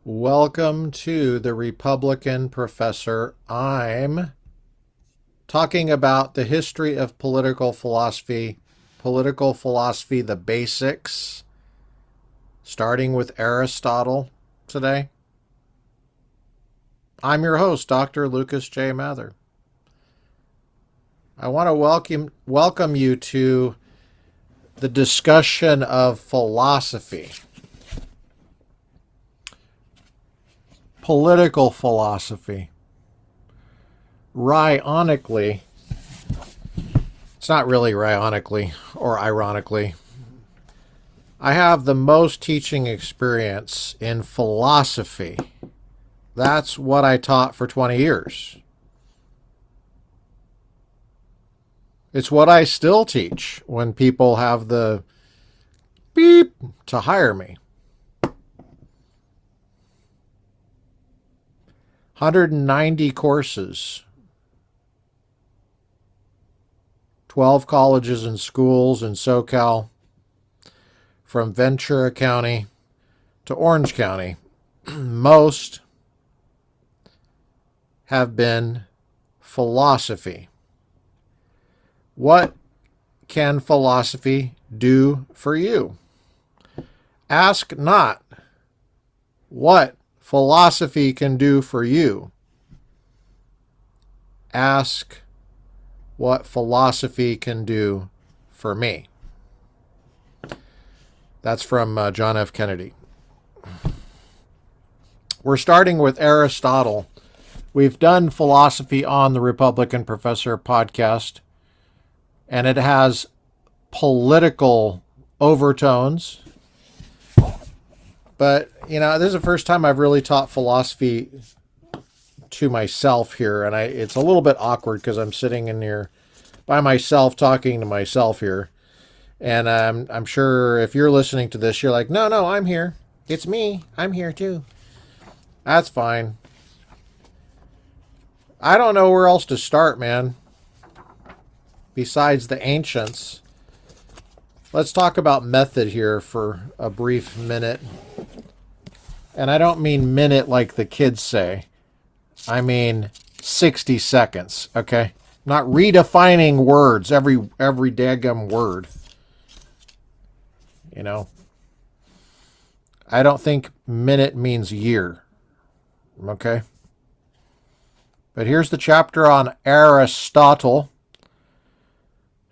Welcome to the Republican Professor. I'm talking about the history of political philosophy, the basics, starting with Aristotle today. I'm your host, Dr. Lucas J. Mather. I want to welcome you to the discussion of philosophy. Political philosophy. Rionically, it's not really rionically or ironically, I have the most teaching experience in philosophy. That's what I taught for 20 years. It's what I still teach when people have the beep to hire me. 190 courses, 12 colleges and schools in SoCal, from Ventura County to Orange County. Most have been philosophy. What can philosophy do for you? Ask not what philosophy can do for you. Ask what philosophy can do for me. That's from John F. Kennedy. We're starting with Aristotle. We've done philosophy on the Republican Professor podcast, and it has political overtones. But, this is the first time I've really taught philosophy to myself here, and it's a little bit awkward because I'm sitting in here by myself talking to myself here. And I'm sure if you're listening to this, you're like, no, I'm here. It's me. I'm here too. That's fine. I don't know where else to start, man. Besides the ancients. Let's talk about method here for a brief minute. And I don't mean minute like the kids say. I mean 60 seconds, okay? Not redefining words, every daggum word. I don't think minute means year, okay? But here's the chapter on Aristotle.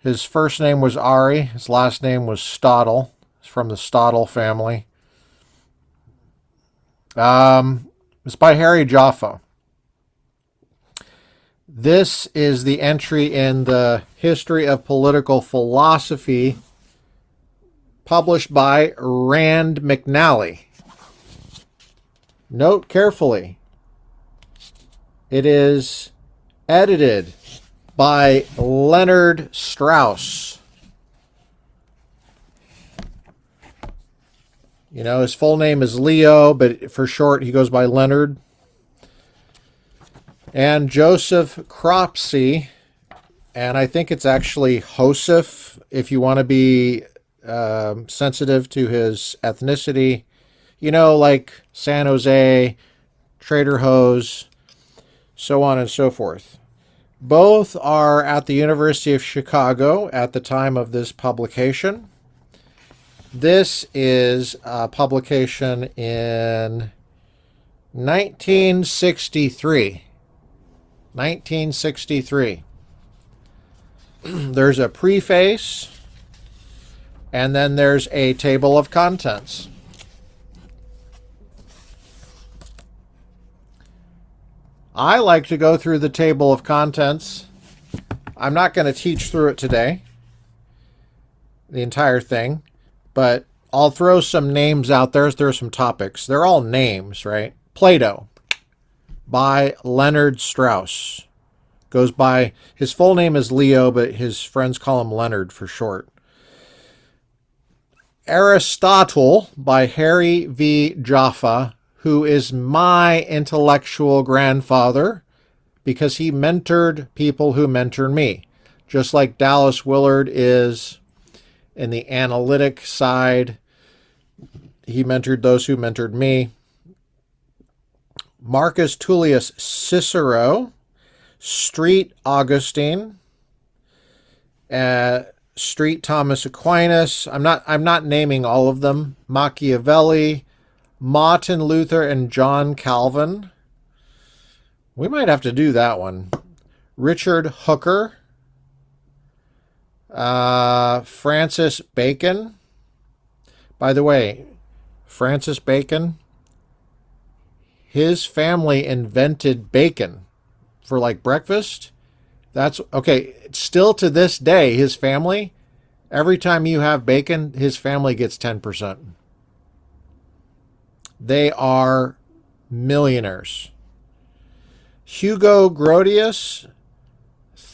His first name was Ari. His last name was Stottle. He's from the Stottle family. It's by Harry Jaffa. This is the entry in the History of Political Philosophy published by Rand McNally. Note carefully. It is edited by Leonard Strauss. His full name is Leo, but for short he goes by Leonard. And Joseph Cropsey, and I think it's actually Joseph if you want to be sensitive to his ethnicity. Like San Jose, Trader Joe's, so on and so forth. Both are at the University of Chicago at the time of this publication. This is a publication in 1963. 1963. There's a preface, and then there's a table of contents. I like to go through the table of contents. I'm not going to teach through it today, the entire thing, but I'll throw some names out there. There are some topics. They're all names, right? Plato, by Leonard Strauss. Goes by, his full name is Leo, but his friends call him Leonard for short. Aristotle, by Harry V. Jaffa, who is my intellectual grandfather because he mentored people who mentored me. Just like Dallas Willard is in the analytic side, he mentored those who mentored me. Marcus Tullius Cicero, Street Augustine, Street Thomas Aquinas. I'm not naming all of them. Machiavelli, Martin Luther, and John Calvin. We might have to do that one. Richard Hooker, Francis Bacon. By the way, Francis Bacon, his family invented bacon for like breakfast. That's okay. Still to this day, his family, every time you have bacon, his family gets 10%. They are millionaires. Hugo Grotius,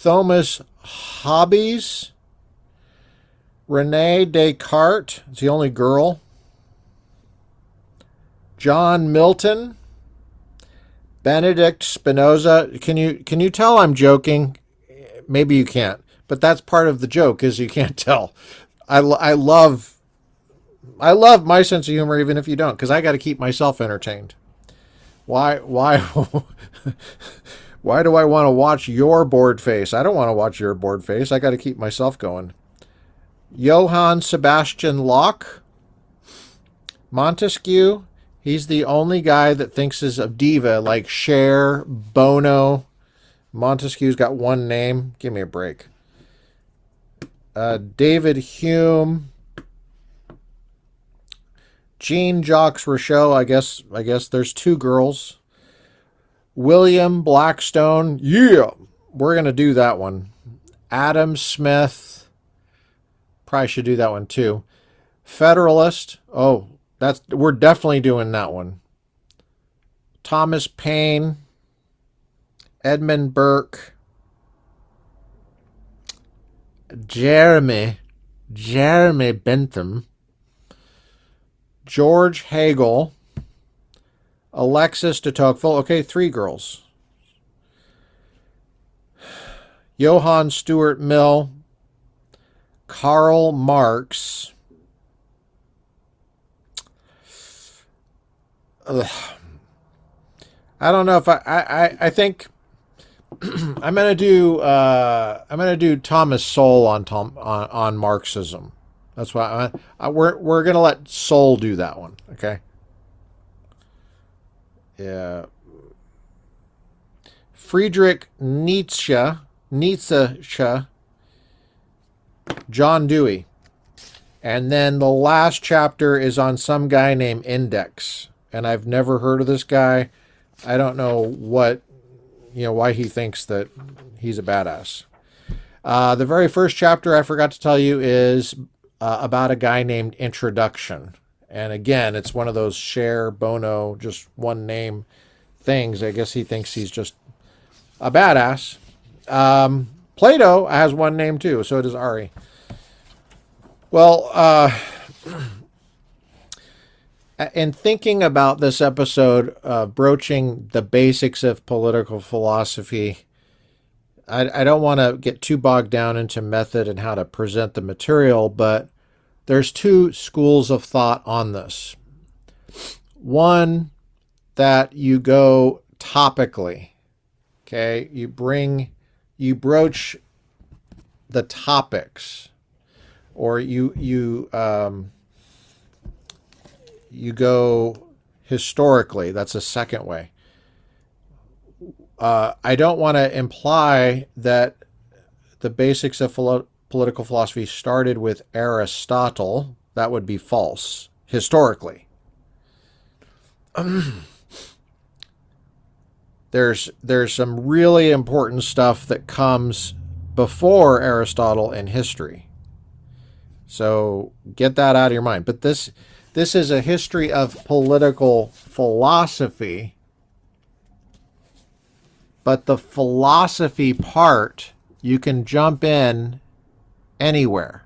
Thomas Hobbes, Rene Descartes, it's the only girl, John Milton, Benedict Spinoza. Can you tell I'm joking? Maybe you can't, but that's part of the joke, is you can't tell. I love my sense of humor, even if you don't, because I got to keep myself entertained. Why why do I want to watch your bored face? I don't want to watch your bored face. I got to keep myself going. Johann Sebastian Locke, Montesquieu. He's the only guy that thinks is a diva, like Cher, Bono. Montesquieu's got one name. Give me a break. David Hume, Jean-Jacques Rousseau. I guess there's two girls. William Blackstone. Yeah, we're gonna do that one. Adam Smith. Probably should do that one too. Federalist. Oh, we're definitely doing that one. Thomas Paine, Edmund Burke, Jeremy Bentham, George Hegel, Alexis de Tocqueville. Okay, three girls. Johann Stuart Mill, Karl Marx. I don't know if I think I'm gonna do Thomas Sowell on Marxism. That's why we're gonna let Sowell do that one. Okay. Yeah. Friedrich Nietzsche, John Dewey, and then the last chapter is on some guy named Index, and I've never heard of this guy. I don't know why he thinks that he's a badass. The very first chapter I forgot to tell you is about a guy named Introduction. And again, it's one of those Cher, Bono, just one name things. I guess he thinks he's just a badass. Plato has one name too, so does Ari. Well, in thinking about this episode, broaching the basics of political philosophy, I don't want to get too bogged down into method and how to present the material, but there's two schools of thought on this. One, that you go topically. Okay, you broach the topics, or you go historically. That's a second way. I don't want to imply that the basics of political philosophy started with Aristotle. That would be false, historically. There's some really important stuff that comes before Aristotle in history. So get that out of your mind. But this is a history of political philosophy. But the philosophy part, you can jump in anywhere.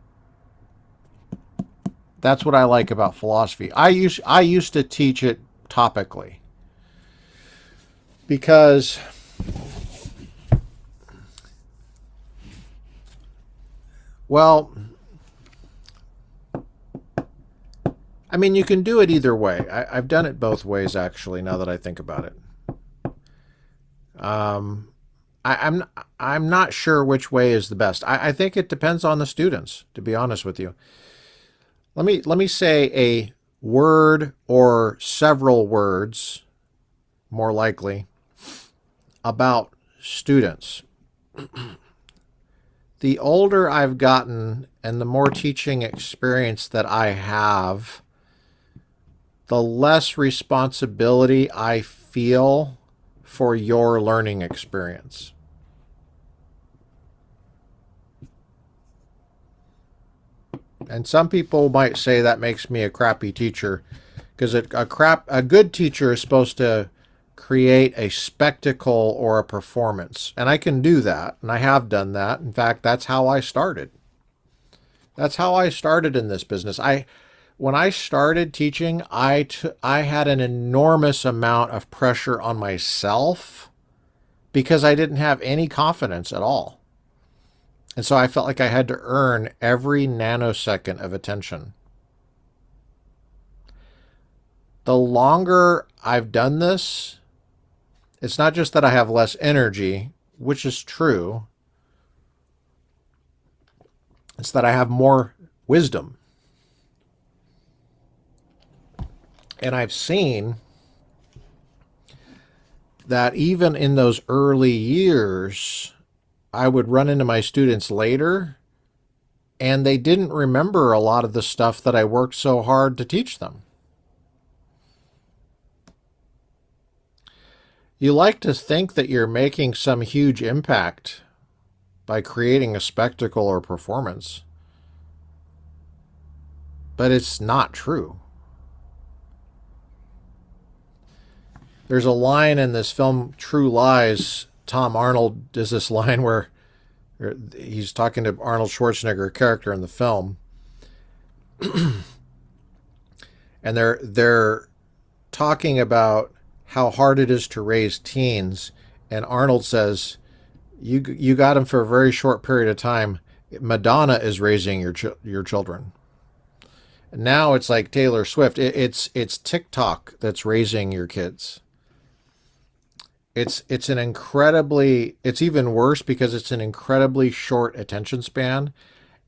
That's what I like about philosophy. I used to teach it topically. Because well, I mean, you can do it either way. I've done it both ways, actually, now that I think about it. Um, I'm not sure which way is the best. I think it depends on the students, to be honest with you. Let me say a word or several words, more likely, about students. The older I've gotten and the more teaching experience that I have, the less responsibility I feel for your learning experience. And some people might say that makes me a crappy teacher, because a good teacher is supposed to create a spectacle or a performance. And I can do that, and I have done that. In fact, that's how I started. That's how I started in this business. When I started teaching, I had an enormous amount of pressure on myself because I didn't have any confidence at all. And so I felt like I had to earn every nanosecond of attention. The longer I've done this, it's not just that I have less energy, which is true. It's that I have more wisdom. And I've seen that even in those early years, I would run into my students later, and they didn't remember a lot of the stuff that I worked so hard to teach them. You like to think that you're making some huge impact by creating a spectacle or performance, but it's not true. There's a line in this film, True Lies. Tom Arnold does this line where he's talking to Arnold Schwarzenegger, a character in the film, and they're talking about how hard it is to raise teens, and Arnold says, "You got them for a very short period of time. Madonna is raising your children. Now it's like Taylor Swift. It's TikTok that's raising your kids." It's even worse because it's an incredibly short attention span.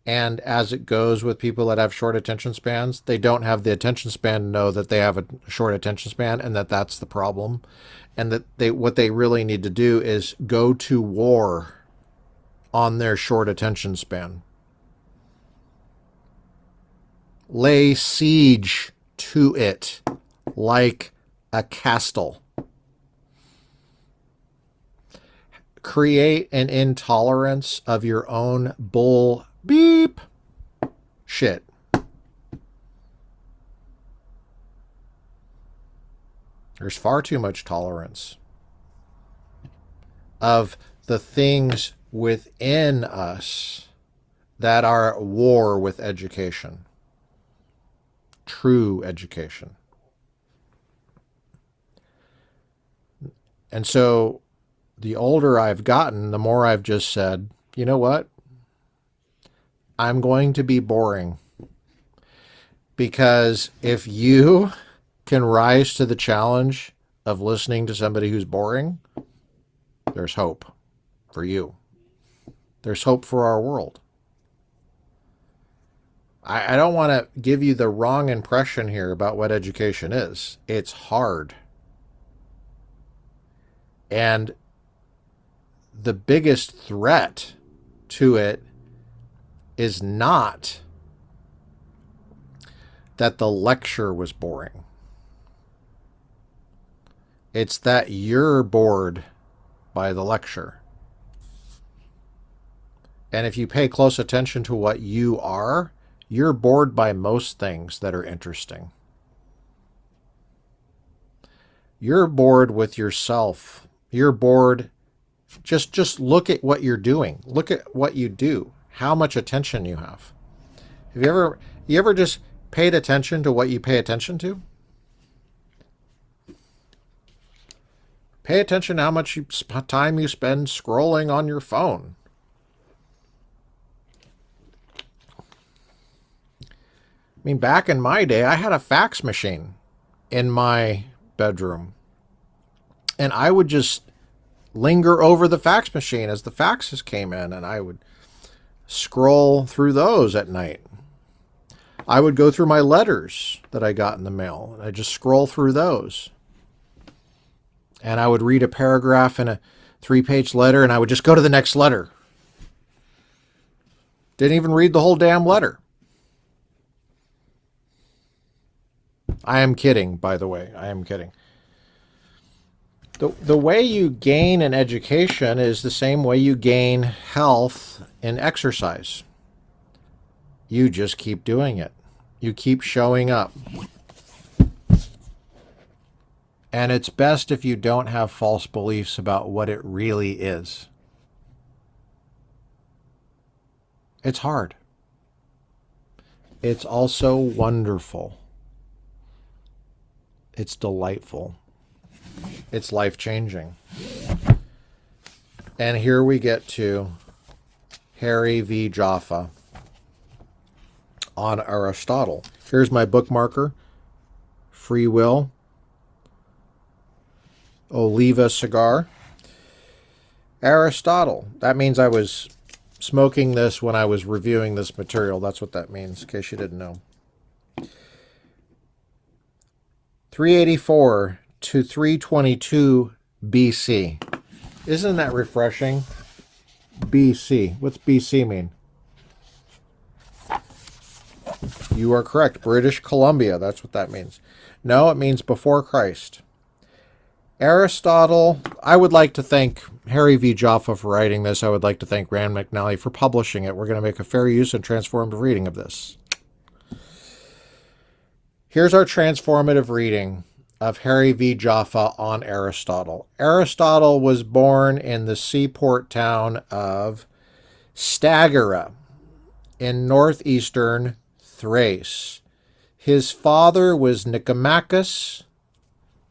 And as it goes with people that have short attention spans, they don't have the attention span to know that they have a short attention span and that that's the problem. And that what they really need to do is go to war on their short attention span. Lay siege to it like a castle. Create an intolerance of your own bull beep shit. There's far too much tolerance of the things within us that are at war with education. True education. And so the older I've gotten, the more I've just said, you know what? I'm going to be boring. Because if you can rise to the challenge of listening to somebody who's boring, there's hope for you. There's hope for our world. I don't want to give you the wrong impression here about what education is. It's hard. And the biggest threat to it is not that the lecture was boring. It's that you're bored by the lecture. And if you pay close attention to what you are, you're bored by most things that are interesting. You're bored with yourself. You're bored. Just look at what you're doing. Look at what you do. How much attention you have. Have you ever just paid attention to what you pay attention to? Pay attention to how much time you spend scrolling on your phone. I mean, back in my day, I had a fax machine in my bedroom. And I would just linger over the fax machine as the faxes came in, and I would scroll through those at night. I would go through my letters that I got in the mail, and I just scroll through those. And I would read a paragraph in a 3-page letter, and I would just go to the next letter. Didn't even read the whole damn letter. I am kidding, by the way. I am kidding. The way you gain an education is the same way you gain health in exercise. You just keep doing it. You keep showing up. And it's best if you don't have false beliefs about what it really is. It's hard. It's also wonderful. It's delightful. It's life-changing. And here we get to Harry v. Jaffa on Aristotle. Here's my bookmarker. Free Will. Oliva cigar. Aristotle. That means I was smoking this when I was reviewing this material. That's what that means, in case you didn't know. 384 to 322 BC. Isn't that refreshing? BC. What's BC mean? You are correct. British Columbia. That's what that means. No, it means before Christ. Aristotle. I would like to thank Harry V. Jaffa for writing this. I would like to thank Rand McNally for publishing it. We're going to make a fair use and transformative reading of this. Here's our transformative reading of Harry V. Jaffa on Aristotle. Aristotle was born in the seaport town of Stagira in northeastern Thrace. His father was Nicomachus,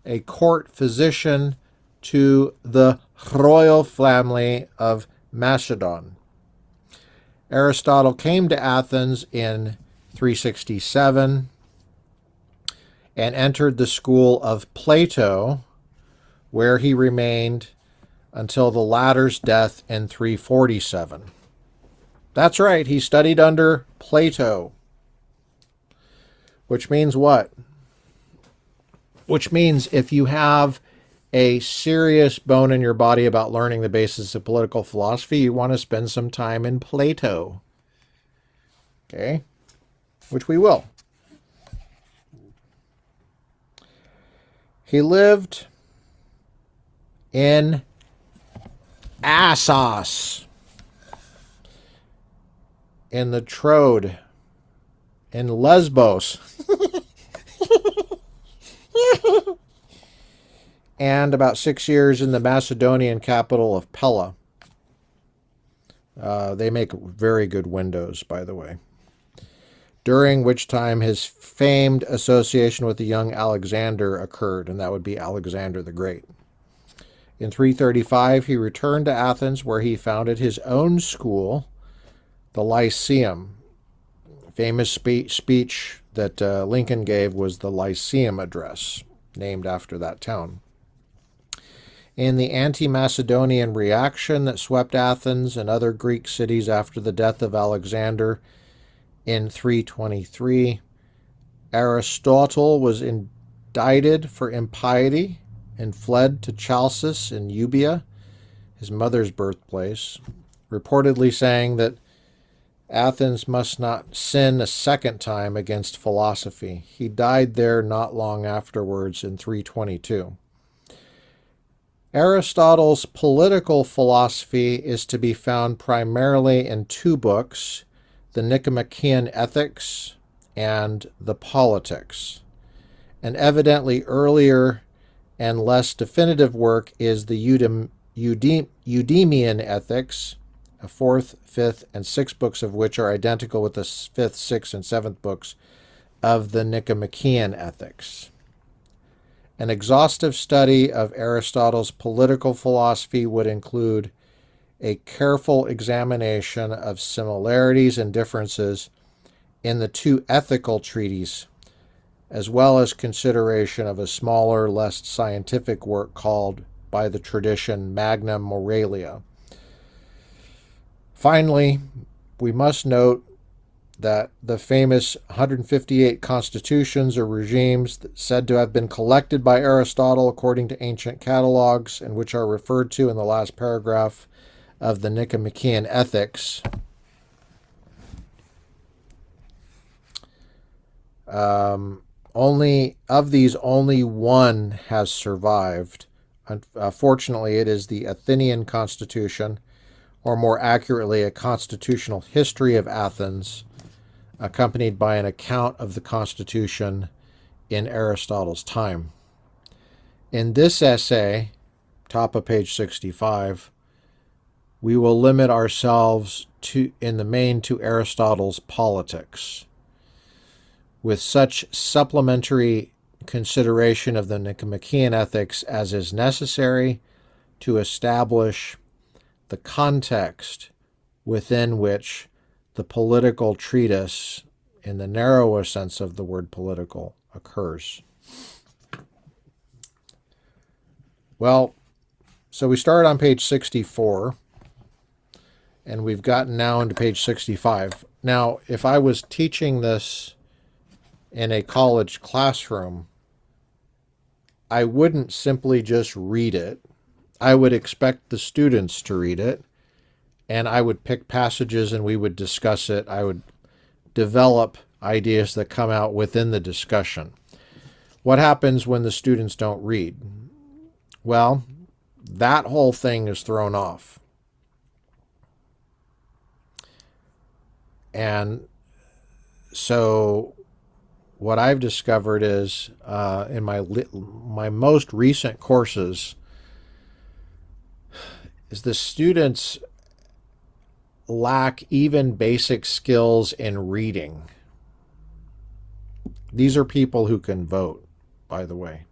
a court physician to the royal family of Macedon. Aristotle came to Athens in 367 and entered the school of Plato, where he remained until the latter's death in 347. That's right, he studied under Plato. Which means what? Which means if you have a serious bone in your body about learning the basis of political philosophy, you want to spend some time in Plato. Okay? Which we will. He lived in Assos, in the Troad, in Lesbos, and about 6 years in the Macedonian capital of Pella. They make very good windows, by the way. During which time his famed association with the young Alexander occurred, and that would be Alexander the Great. In 335, he returned to Athens, where he founded his own school, the Lyceum. Famous speech that Lincoln gave was the Lyceum Address, named after that town. In the anti-Macedonian reaction that swept Athens and other Greek cities after the death of Alexander in 323, Aristotle was indicted for impiety and fled to Chalcis in Euboea, his mother's birthplace, reportedly saying that Athens must not sin a second time against philosophy. He died there not long afterwards in 322. Aristotle's political philosophy is to be found primarily in two books, the Nicomachean Ethics and the Politics. An evidently earlier and less definitive work is the Eudemian Ethics, a fourth, fifth, and sixth books of which are identical with the fifth, sixth, and seventh books of the Nicomachean Ethics. An exhaustive study of Aristotle's political philosophy would include a careful examination of similarities and differences in the two ethical treatises, as well as consideration of a smaller, less scientific work called by the tradition Magna Moralia. Finally, we must note that the famous 158 constitutions or regimes said to have been collected by Aristotle according to ancient catalogs, and which are referred to in the last paragraph of the Nicomachean Ethics, only one has survived. Fortunately, it is the Athenian Constitution, or more accurately, a constitutional history of Athens, accompanied by an account of the Constitution in Aristotle's time. In this essay, top of page 65, we will limit ourselves in the main to Aristotle's Politics, with such supplementary consideration of the Nicomachean Ethics as is necessary to establish the context within which the political treatise, in the narrower sense of the word political, occurs. Well, so we started on page 64, and we've gotten now into page 65. Now, if I was teaching this in a college classroom, I wouldn't simply just read it. I would expect the students to read it, and I would pick passages and we would discuss it. I would develop ideas that come out within the discussion. What happens when the students don't read? Well, that whole thing is thrown off. And so what I've discovered is in my most recent courses is the students lack even basic skills in reading. These are people who can vote, by the way.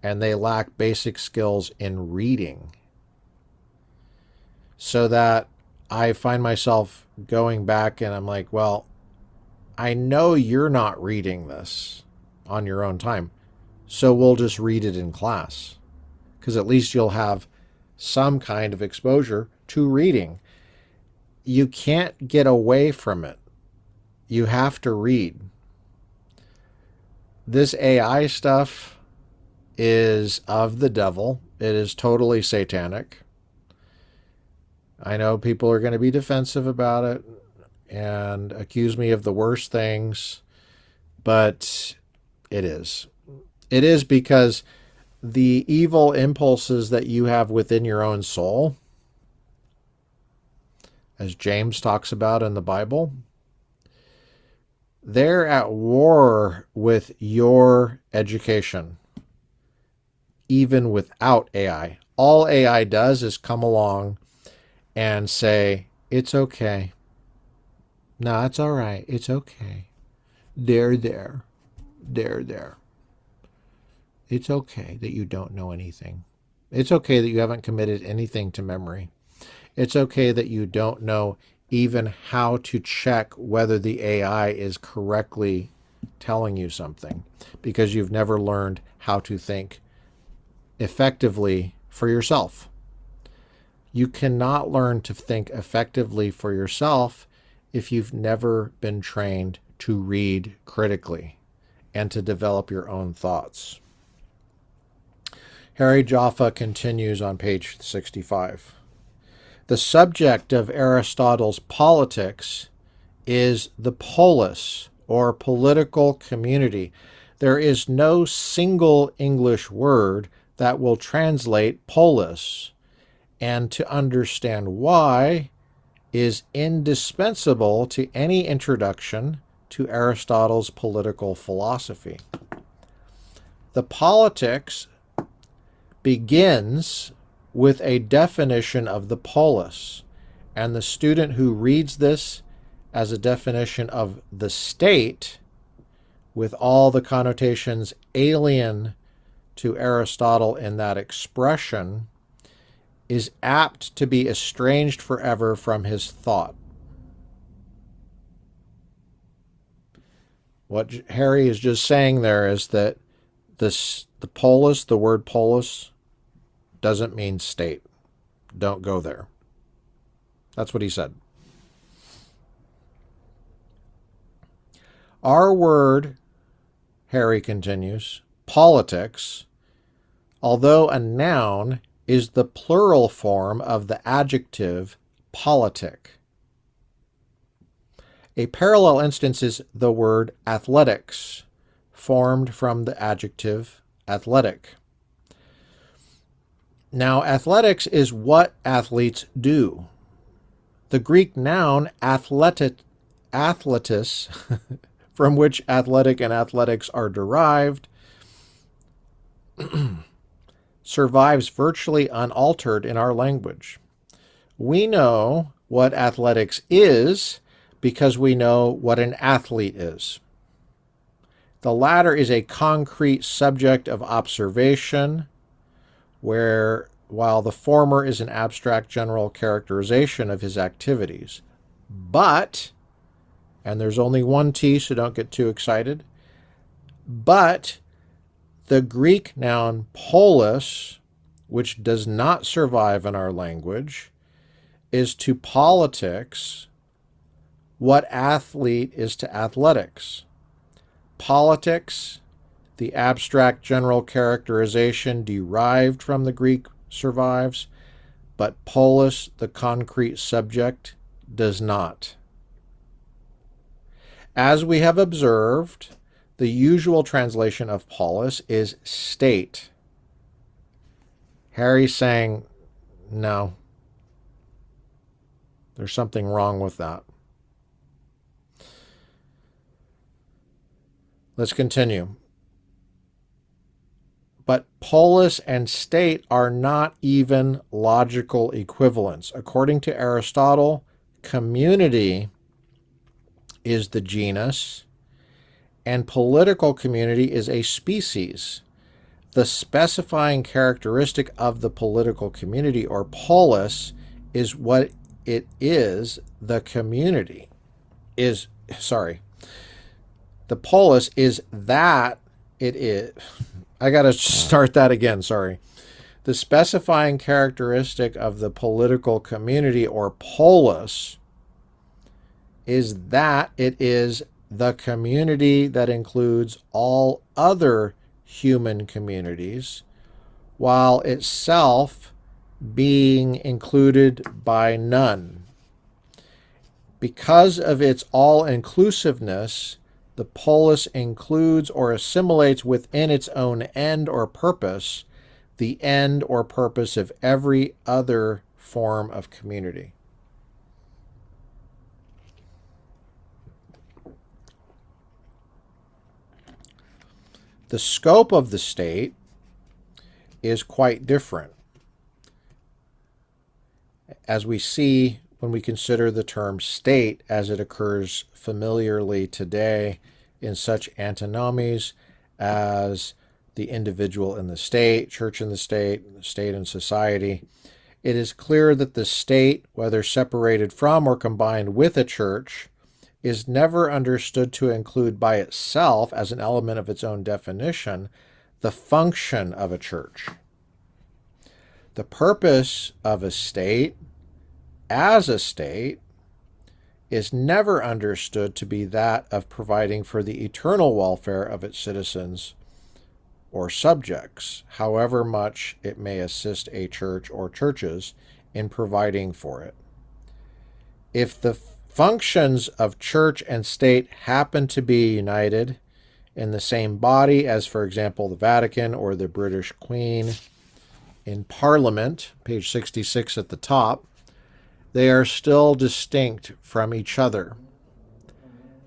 And they lack basic skills in reading. So that I find myself going back and I'm like, well, I know you're not reading this on your own time, so we'll just read it in class, because at least you'll have some kind of exposure to reading. You can't get away from it. You have to read. This AI stuff is of the devil. It is totally satanic. I know people are going to be defensive about it and accuse me of the worst things, but it is. It is because the evil impulses that you have within your own soul, as James talks about in the Bible, they're at war with your education, even without AI. All AI does is come along and say, it's okay. No, it's all right. It's okay. There. It's okay that you don't know anything. It's okay that you haven't committed anything to memory. It's okay that you don't know even how to check whether the AI is correctly telling you something, because you've never learned how to think effectively for yourself. You cannot learn to think effectively for yourself if you've never been trained to read critically and to develop your own thoughts. Harry Jaffa continues on page 65. The subject of Aristotle's Politics is the polis, or political community. There is no single English word that will translate polis, and to understand why is indispensable to any introduction to Aristotle's political philosophy. The Politics begins with a definition of the polis, and the student who reads this as a definition of the state, with all the connotations alien to Aristotle in that expression, is apt to be estranged forever from his thought. What Harry is just saying there is that the polis, the word polis, doesn't mean state. Don't go there. That's what he said. Our word, Harry continues, politics, although a noun, is the plural form of the adjective politic. A parallel instance is the word athletics, formed from the adjective athletic. Now, athletics is what athletes do. The Greek noun athletus, from which athletic and athletics are derived, survives virtually unaltered in our language. We know what athletics is because we know what an athlete is. The latter is a concrete subject of observation, while the former is an abstract general characterization of his activities. But, and there's only one T, so don't get too excited, but the Greek noun polis, which does not survive in our language, is to politics what athlete is to athletics. Politics, the abstract general characterization derived from the Greek, survives, but polis, the concrete subject, does not. As we have observed, the usual translation of polis is state. Harry's saying, no, there's something wrong with that. Let's continue. But polis and state are not even logical equivalents. According to Aristotle, community is the genus, and political community is a species. The specifying characteristic of the political community, or polis, is what it is. The community is, the polis is that it is. I got to start that again, sorry. The specifying characteristic of the political community, or polis, is that it is the community that includes all other human communities, while itself being included by none. Because of its all-inclusiveness, the polis includes or assimilates within its own end or purpose the end or purpose of every other form of community. The scope of the state is quite different, as we see when we consider the term state as it occurs familiarly today in such antinomies as the individual in the state, church in the state and society. It is clear that the state, whether separated from or combined with a church, is never understood to include by itself, as an element of its own definition, the function of a church. The purpose of a state, as a state, is never understood to be that of providing for the eternal welfare of its citizens or subjects, however much it may assist a church or churches in providing for it. If the functions of church and state happen to be united in the same body, as for example the Vatican or the British Queen in Parliament, page 66 at the top, they are still distinct from each other.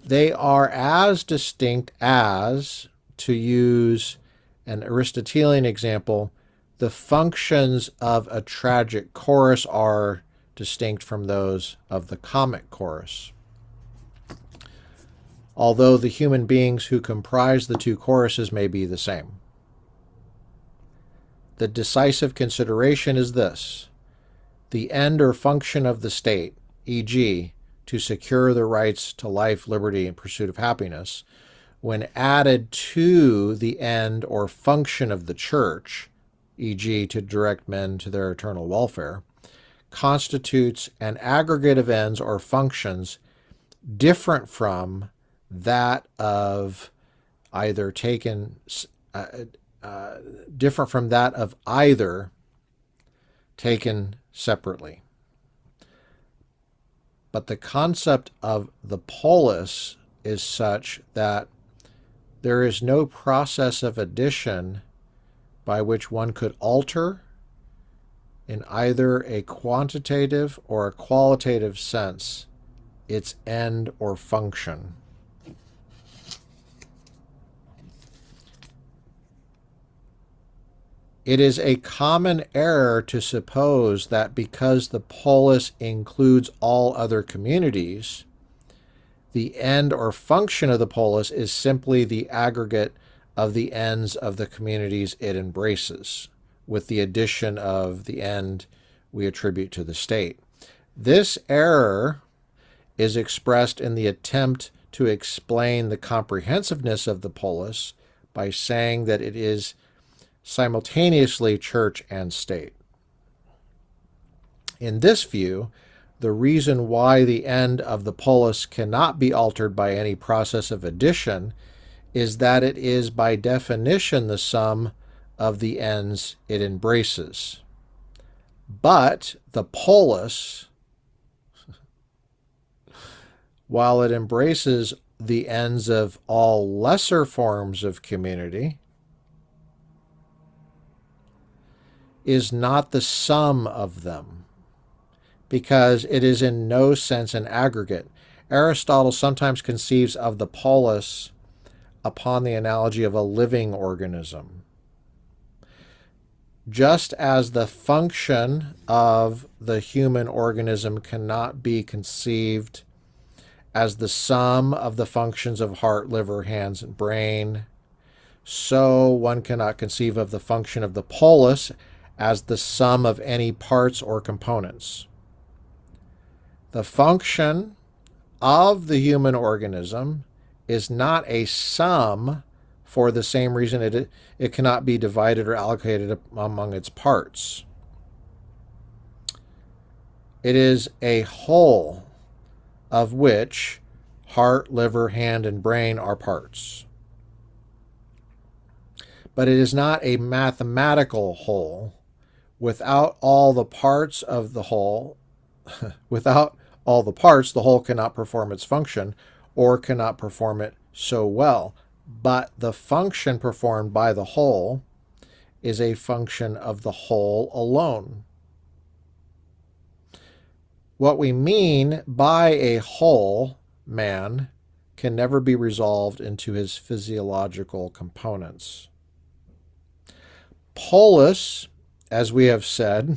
They are as distinct as, to use an Aristotelian example, the functions of a tragic chorus are distinct from those of the comic chorus. Although the human beings who comprise the two choruses may be the same. The decisive consideration is this: the end or function of the state, e.g., to secure the rights to life, liberty, and pursuit of happiness, when added to the end or function of the church, e.g., to direct men to their eternal welfare, constitutes an aggregate of ends or functions different from that of either taken different from that of either taken separately. But the concept of the polis is such that there is no process of addition by which one could alter, in either a quantitative or a qualitative sense, its end or function. It is a common error to suppose that because the polis includes all other communities, the end or function of the polis is simply the aggregate of the ends of the communities it embraces, with the addition of the end we attribute to the state. This error is expressed in the attempt to explain the comprehensiveness of the polis by saying that it is simultaneously church and state. In this view, the reason why the end of the polis cannot be altered by any process of addition is that it is by definition the sum of the ends it embraces. But the polis, while it embraces the ends of all lesser forms of community, is not the sum of them, because it is in no sense an aggregate. Aristotle sometimes conceives of the polis upon the analogy of a living organism. Just as the function of the human organism cannot be conceived as the sum of the functions of heart, liver, hands, and brain, so one cannot conceive of the function of the polis as the sum of any parts or components. The function of the human organism is not a sum for the same reason it cannot be divided or allocated among its parts. It is a whole of which heart, liver, hand, and brain are parts. But it is not a mathematical whole. Without all the parts of the whole, without all the parts, the whole cannot perform its function or cannot perform it so well. But the function performed by the whole is a function of the whole alone. What we mean by a whole man can never be resolved into his physiological components. Polis, as we have said,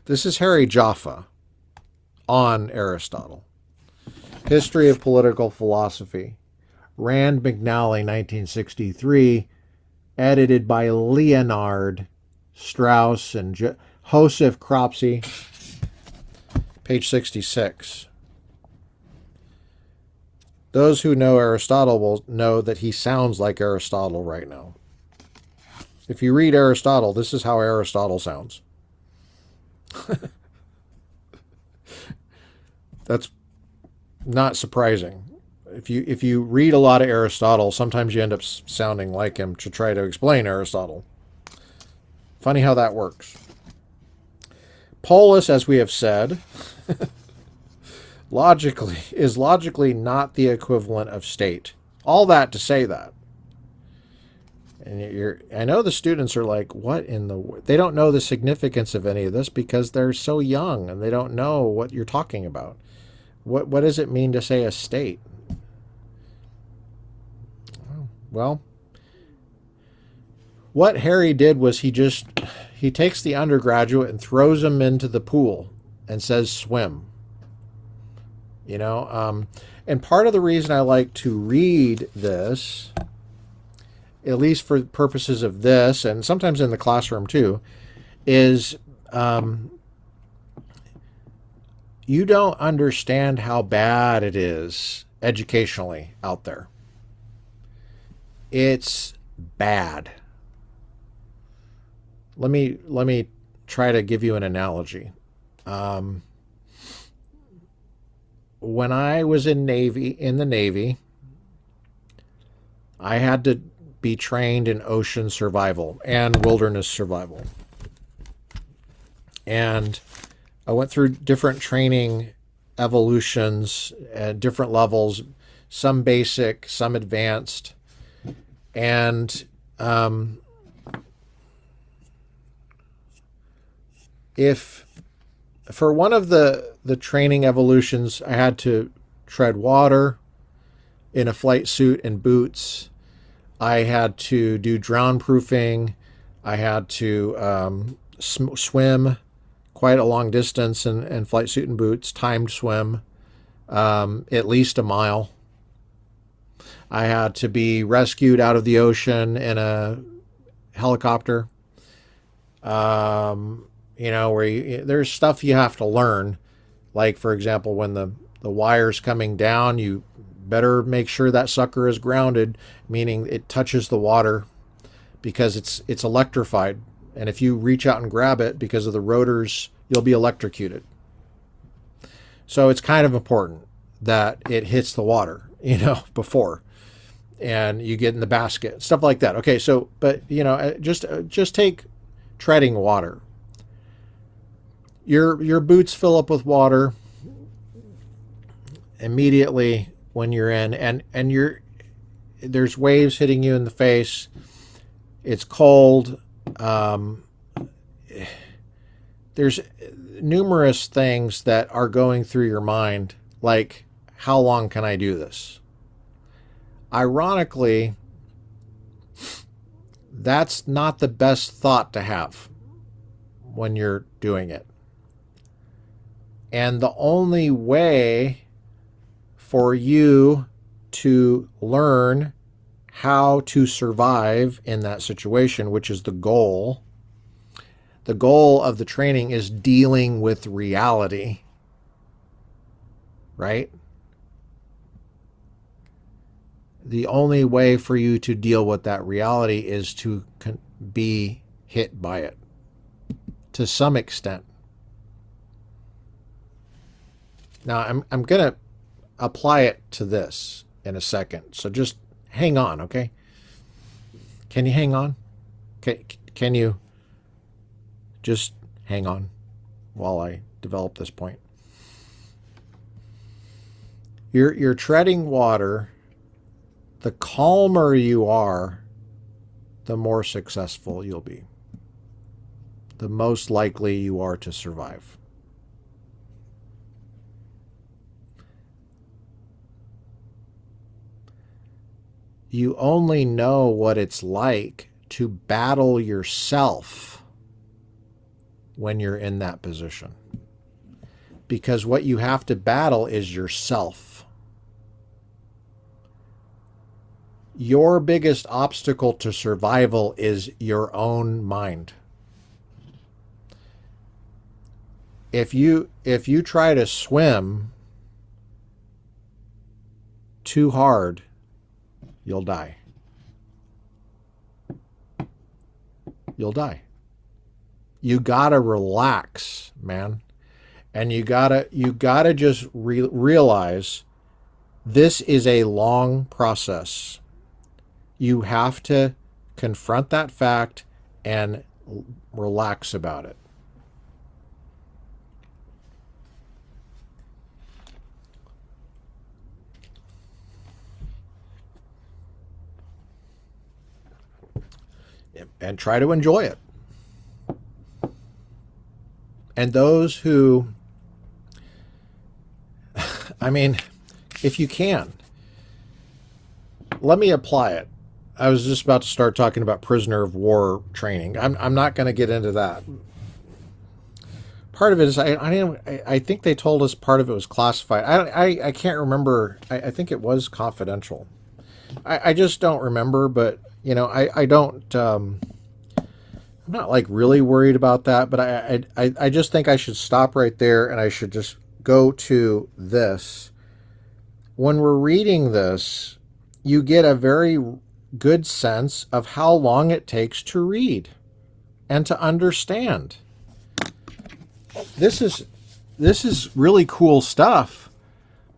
this is Harry Jaffa on Aristotle. History of Political Philosophy. Rand McNally, 1963, edited by Leonard, Strauss, and Joseph Cropsey, page 66. Those who know Aristotle will know that he sounds like Aristotle right now. If you read Aristotle, this is how Aristotle sounds. That's not surprising. If you read a lot of Aristotle, sometimes you end up sounding like him to try to explain Aristotle. Funny how that works. Polis, as we have said, is logically not the equivalent of state. All that to say that. And I know the students are like, what in the... They don't know the significance of any of this because they're so young and they don't know what you're talking about. What does it mean to say a state? Well, what Harry did was he takes the undergraduate and throws him into the pool and says swim. You know, and part of the reason I like to read this, at least for purposes of this, and sometimes in the classroom too, is you don't understand how bad it is educationally out there. It's bad. let me try to give you an analogy. Um, when I was in the Navy, I had to be trained in ocean survival and wilderness survival. And I went through different training evolutions at different levels, some basic, some advanced. And if for one of the training evolutions, I had to tread water in a flight suit and boots. I had to do drown proofing. I had to swim quite a long distance in flight suit and boots, timed swim, at least a mile. I had to be rescued out of the ocean in a helicopter. Where there's stuff you have to learn. Like, for example, when the wire's coming down, you better make sure that sucker is grounded, meaning it touches the water, because it's electrified. And if you reach out and grab it because of the rotors, you'll be electrocuted. So it's kind of important that it hits the water, before, and you get in the basket, stuff like that. Okay, so, but, just take treading water. Your boots fill up with water immediately when you're in, and there's waves hitting you in the face. It's cold. There's numerous things that are going through your mind, like, how long can I do this? Ironically, that's not the best thought to have when you're doing it. And the only way for you to learn how to survive in that situation, which is the goal of the training, is dealing with reality, right? The only way for you to deal with that reality is to be hit by it to some extent. Now, I'm going to apply it to this in a second. So just hang on, okay? Can you hang on? Can you just hang on while I develop this point? You're treading water. The calmer you are, the more successful you'll be. The most likely you are to survive. You only know what it's like to battle yourself when you're in that position. Because what you have to battle is yourself. Your biggest obstacle to survival is your own mind. If you try to swim too hard, you'll die. You'll die. You gotta relax, man. And you gotta just realize this is a long process. You have to confront that fact and relax about it. And try to enjoy it. And those who, if you can, let me apply it. I was just about to start talking about prisoner of war training. I'm not going to get into that. Part of it is I think they told us part of it was classified. I can't remember. I think it was confidential. I just don't remember. But I don't. I'm not like really worried about that. But I just think I should stop right there, and I should just go to this. When we're reading this, you get a very good sense of how long it takes to read and to understand. This is really cool stuff,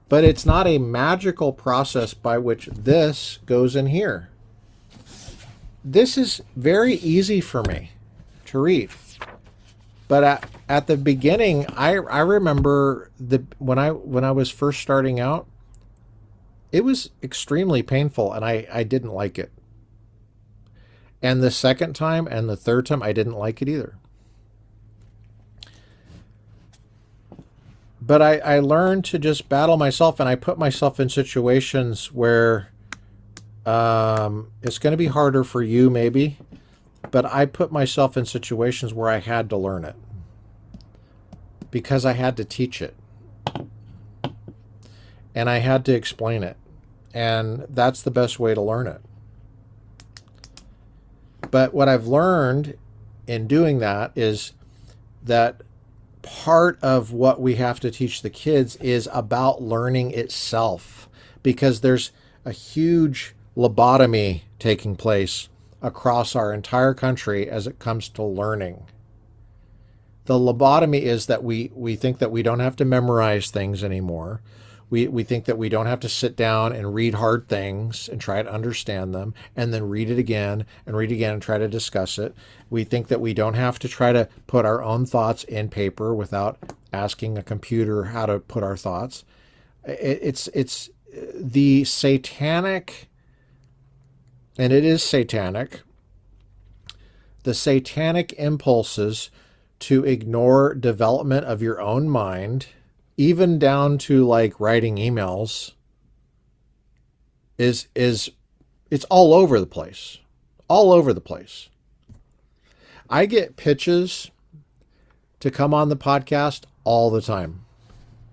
but it's not a magical process by which this goes in here. This is very easy for me to read. But at the beginning, I remember when I was first starting out, it was extremely painful, and I didn't like it. And the second time and the third time, I didn't like it either. But I learned to just battle myself, and I put myself in situations where it's going to be harder for you maybe, but I put myself in situations where I had to learn it because I had to teach it and I had to explain it, and that's the best way to learn it. But what I've learned in doing that is that part of what we have to teach the kids is about learning itself, because there's a huge lobotomy taking place across our entire country as it comes to learning. The lobotomy is that we think that we don't have to memorize things anymore. We think that we don't have to sit down and read hard things and try to understand them and then read it again and try to discuss it. We think that we don't have to try to put our own thoughts in paper without asking a computer how to put our thoughts. It's the satanic, and it is satanic, the satanic impulses to ignore development of your own mind, even down to like writing emails, is it's all over the place. All over the place. I get pitches to come on the podcast all the time.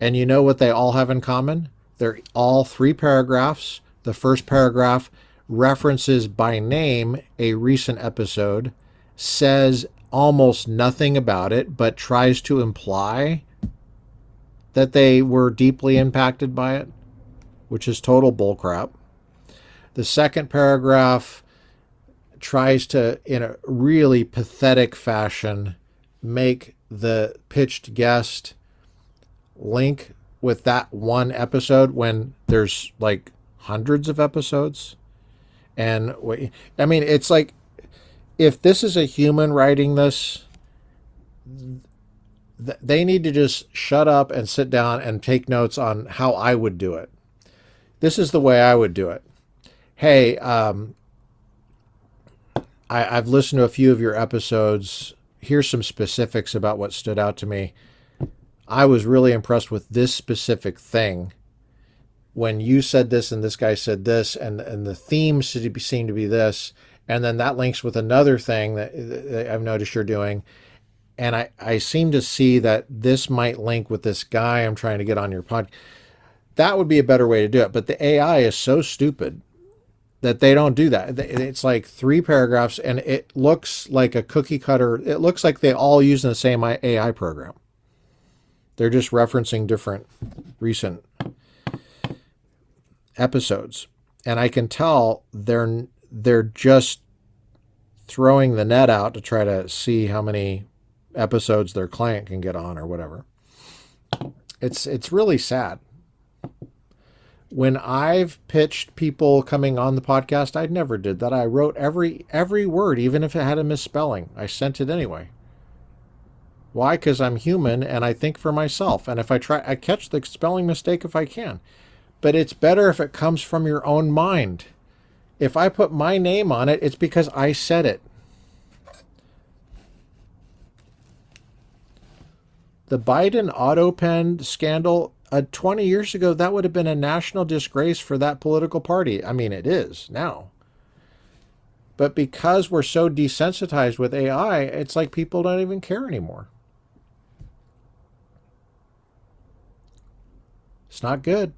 And you know what they all have in common? They're all 3 paragraphs. The first paragraph references by name a recent episode, says almost nothing about it, but tries to imply that they were deeply impacted by it, which is total bullcrap. The second paragraph tries to, in a really pathetic fashion, make the pitched guest link with that one episode when there's like hundreds of episodes. And I mean, it's like, if this is a human writing this, they need to just shut up and sit down and take notes on how I would do it. This is the way I would do it. Hey, I've listened to a few of your episodes. Here's some specifics about what stood out to me. I was really impressed with this specific thing. When you said this and this guy said this, and the theme seemed to be this, and then that links with another thing that I've noticed you're doing. And I seem to see that this might link with this guy I'm trying to get on your pod. That would be a better way to do it. But the AI is so stupid that they don't do that. It's like 3 paragraphs, and it looks like a cookie cutter. It looks like they all use the same AI program. They're just referencing different recent episodes. And I can tell they're just throwing the net out to try to see how many episodes their client can get on or whatever. It's really sad. When I've pitched people coming on the podcast, I never did that. I wrote every word, even if it had a misspelling. I sent it anyway. Why? Because I'm human and I think for myself. And if I catch the spelling mistake if I can. But it's better if it comes from your own mind. If I put my name on it, it's because I said it. The Biden auto pen scandal, 20 years ago, that would have been a national disgrace for that political party. I mean, it is now. But because we're so desensitized with AI, it's like people don't even care anymore. It's not good.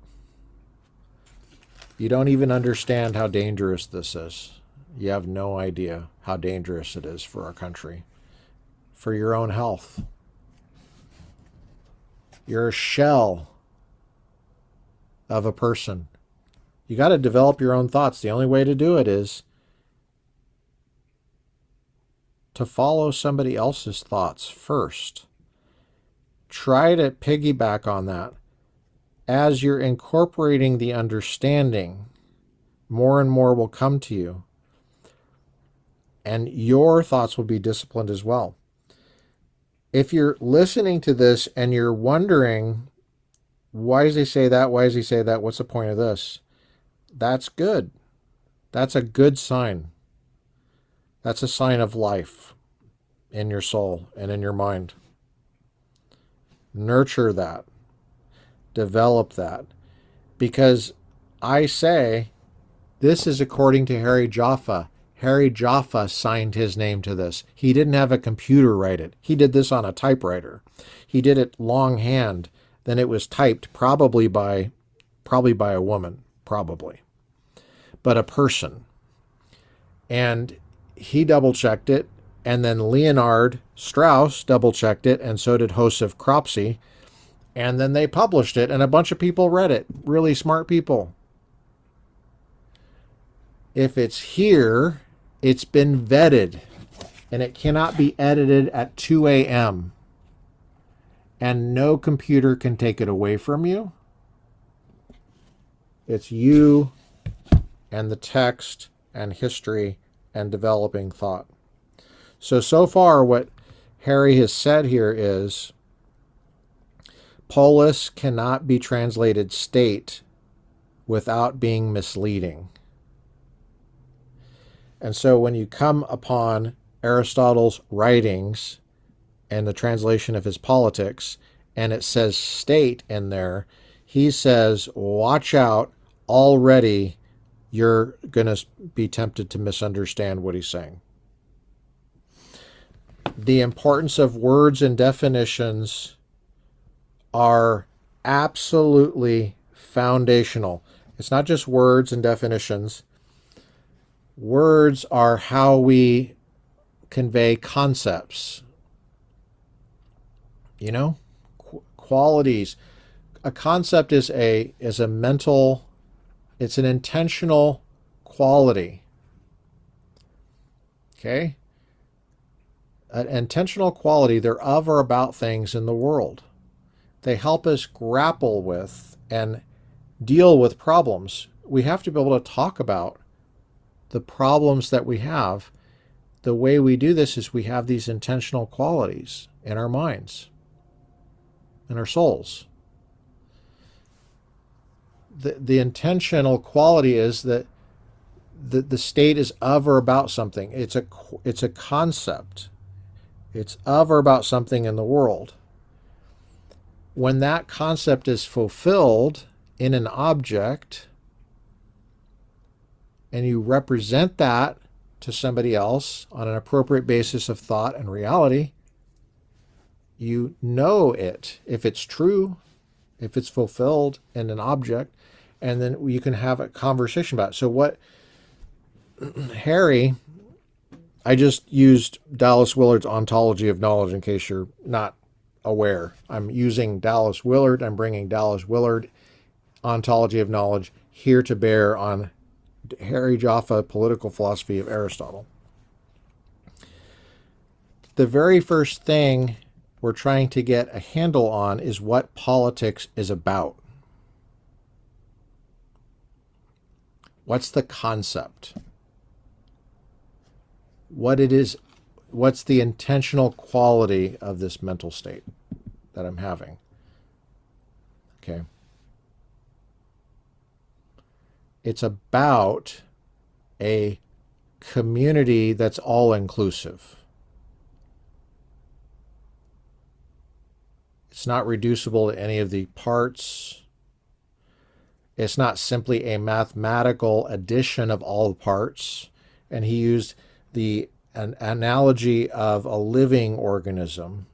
You don't even understand how dangerous this is. You have no idea how dangerous it is for our country, for your own health. You're a shell of a person. You got to develop your own thoughts. The only way to do it is to follow somebody else's thoughts first. Try to piggyback on that. As you're incorporating the understanding, more and more will come to you. And your thoughts will be disciplined as well. If you're listening to this and you're wondering, why does he say that? Why does he say that? What's the point of this? That's good. That's a good sign. That's a sign of life in your soul and in your mind. Nurture that. Develop that. Because I say, this is according to Harry Jaffa. Harry Jaffa signed his name to this. He didn't have a computer write it. He did this on a typewriter. He did it longhand. Then it was typed probably by a woman, probably, but a person. And he double-checked it. And then Leonard Strauss double-checked it, and so did Joseph Cropsey. And then they published it, and a bunch of people read it. Really smart people. If it's here, it's been vetted, and it cannot be edited at 2 a.m. And no computer can take it away from you. It's you and the text and history and developing thought. So far what Harry has said here is polis cannot be translated state without being misleading. And so when you come upon Aristotle's writings and the translation of his Politics, and it says state in there, he says, watch out, already you're going to be tempted to misunderstand what he's saying. The importance of words and definitions are absolutely foundational. It's not just words and definitions. Words are how we convey concepts. You know, qualities. A concept is a mental, it's an intentional quality. Okay? An intentional quality, they're of or about things in the world. They help us grapple with and deal with problems. We have to be able to talk about the problems that we have. The way we do this is we have these intentional qualities in our minds, in our souls. The intentional quality is that the state is of or about something. It's a concept. It's of or about something in the world. When that concept is fulfilled in an object, and you represent that to somebody else on an appropriate basis of thought and reality, you know it, if it's true, if it's fulfilled in an object, and then you can have a conversation about it. So what Harry, I just used Dallas Willard's Ontology of Knowledge in case you're not aware. I'm using Dallas Willard. I'm bringing Dallas Willard Ontology of Knowledge here to bear on Harry Jaffa Political Philosophy of Aristotle. The very first thing we're trying to get a handle on is what politics is about. What's the concept? What it is, what's the intentional quality of this mental state that I'm having? Okay. It's about a community that's all-inclusive. It's not reducible to any of the parts. It's not simply a mathematical addition of all the parts. And he used an analogy of a living organism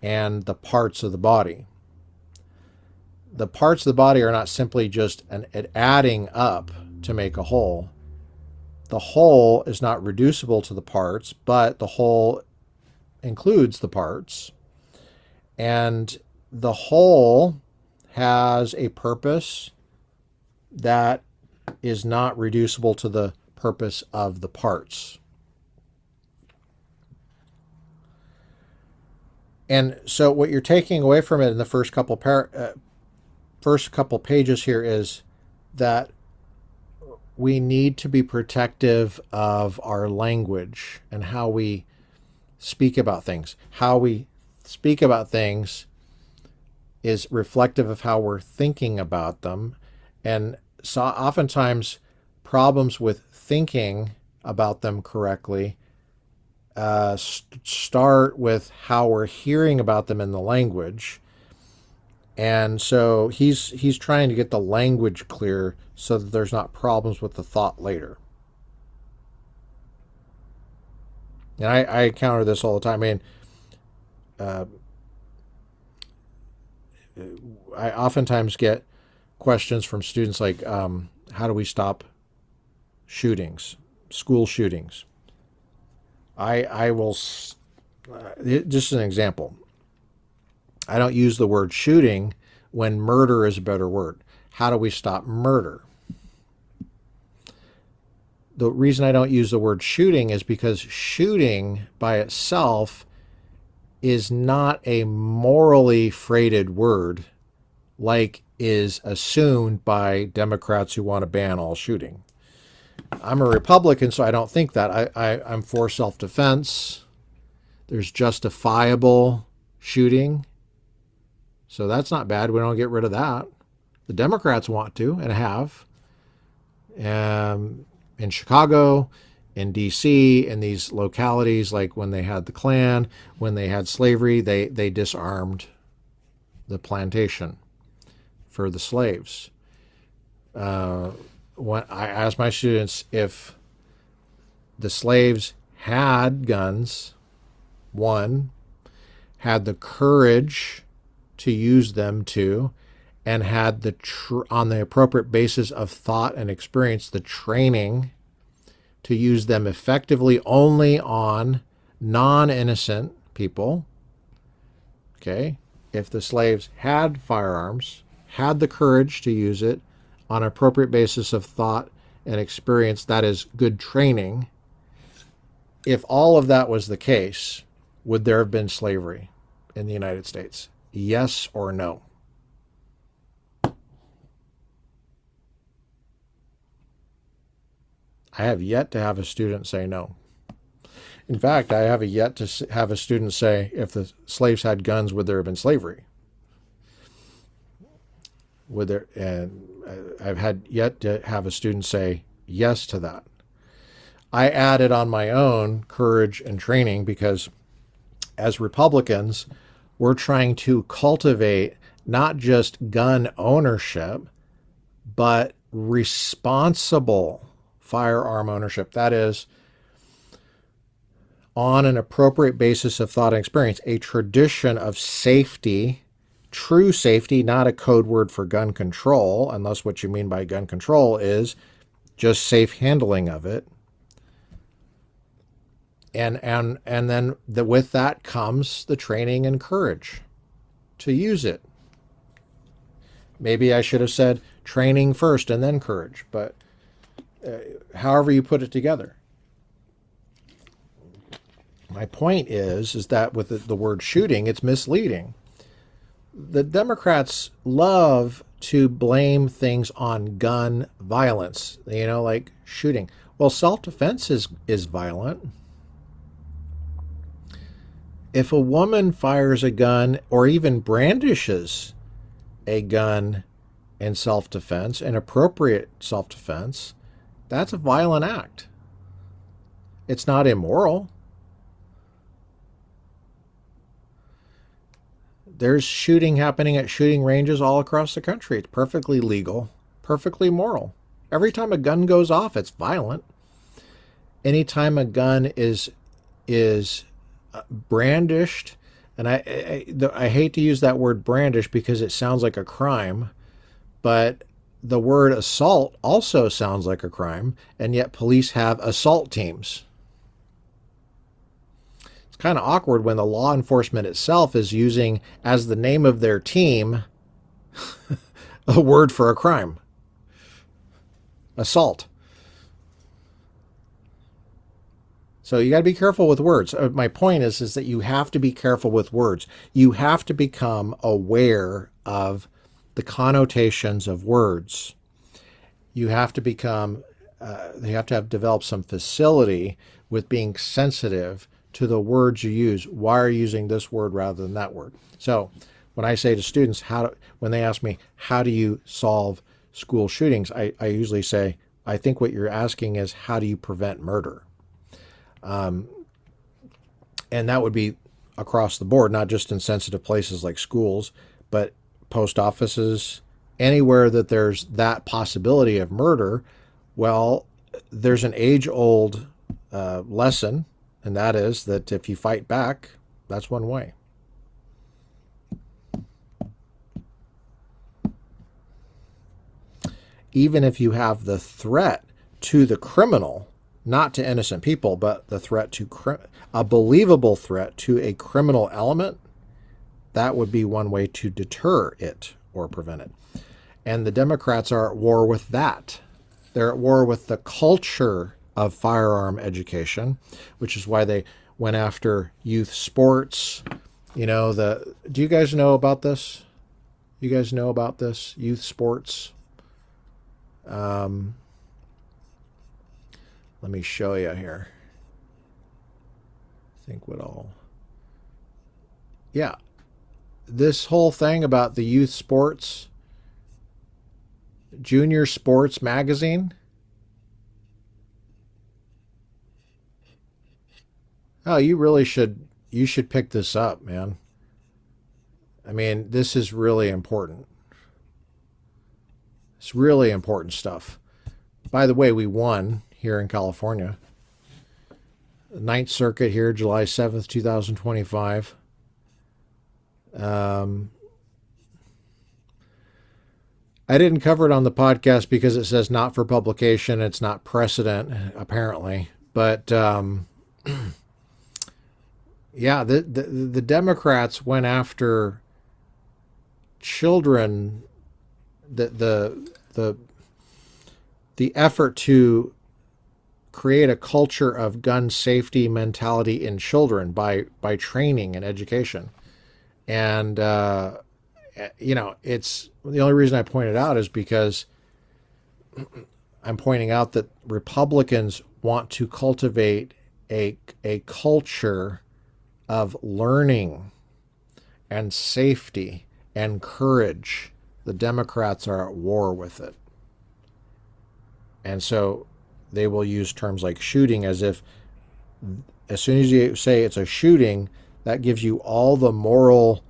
and the parts of the body. The parts of the body are not simply just an adding up to make a whole. The whole is not reducible to the parts, but the whole includes the parts. And the whole has a purpose that is not reducible to the purpose of the parts. And so what you're taking away from it in the first couple pages here is that we need to be protective of our language and how we speak about things. How we speak about things is reflective of how we're thinking about them. And so oftentimes problems with thinking about them correctly start with how we're hearing about them in the language. And so he's trying to get the language clear so that there's not problems with the thought later. And I encounter this all the time. I mean, I oftentimes get questions from students like, how do we stop shootings, school shootings? I will, just an example. I don't use the word shooting when murder is a better word. How do we stop murder? The reason I don't use the word shooting is because shooting by itself is not a morally freighted word like is assumed by Democrats who want to ban all shooting. I'm a Republican, so I don't think that. I'm for self-defense. There's justifiable shooting. So that's not bad. We don't get rid of that. The Democrats want to and have. In Chicago, in D.C., in these localities, like when they had the Klan, when they had slavery, they disarmed the plantation for the slaves. When I asked my students if the slaves had guns, one, had the courage to use them to, and had on the appropriate basis of thought and experience, the training to use them effectively only on non-innocent people. Okay, if the slaves had firearms, had the courage to use it on an appropriate basis of thought and experience, that is good training. If all of that was the case, would there have been slavery in the United States? Yes or no? I have yet to have a student say no. In fact, I have yet to have a student say, if the slaves had guns, would there have been slavery? And I've had yet to have a student say yes to that. I added on my own courage and training because as Republicans, we're trying to cultivate not just gun ownership, but responsible firearm ownership. That is, on an appropriate basis of thought and experience, a tradition of safety, true safety, not a code word for gun control, unless what you mean by gun control is just safe handling of it. And then with that comes the training and courage to use it. Maybe I should have said training first and then courage, but however you put it together. My point is that with the word shooting, it's misleading. The Democrats love to blame things on gun violence, like shooting. Well, self-defense is violent. If a woman fires a gun or even brandishes a gun in self-defense, inappropriate self-defense, that's a violent act. It's not immoral. There's shooting happening at shooting ranges all across the country. It's perfectly legal, perfectly moral. Every time a gun goes off, it's violent. Anytime a gun is brandished, and I hate to use that word brandish because it sounds like a crime, but the word assault also sounds like a crime, and yet police have assault teams. It's kind of awkward when the law enforcement itself is using as the name of their team a word for a crime. Assault. So you got to be careful with words. My point is that you have to be careful with words. You have to become aware of the connotations of words. You have to become, you have to have developed some facility with being sensitive to the words you use. Why are you using this word rather than that word? So when I say to students, when they ask me, how do you solve school shootings? I usually say, I think what you're asking is, how do you prevent murder? And that would be across the board, not just in sensitive places like schools, but post offices, anywhere that there's that possibility of murder. Well, there's an age-old lesson, and that is that if you fight back, that's one way. Even if you have the threat to the criminal, not to innocent people, but the threat to a believable threat to a criminal element, that would be one way to deter it or prevent it. And the Democrats are at war with that. They're at war with the culture of firearm education, which is why they went after youth sports. You know, do you guys know about this? You guys know about this? Youth sports? Let me show you here. I think what all. Yeah. This whole thing about the youth sports, junior sports magazine. Oh, you should pick this up, man. I mean, this is really important. It's really important stuff. By the way, we won here in California. The Ninth Circuit here, July 7th, 2025. I didn't cover it on the podcast because it says not for publication. It's not precedent, apparently. But yeah, the Democrats went after children. The effort to create a culture of gun safety mentality in children by training and education. And it's the only reason I point it out is because I'm pointing out that Republicans want to cultivate a culture of learning and safety and courage. The Democrats are at war with it. And so they will use terms like shooting as if, as soon as you say it's a shooting, that gives you all the moral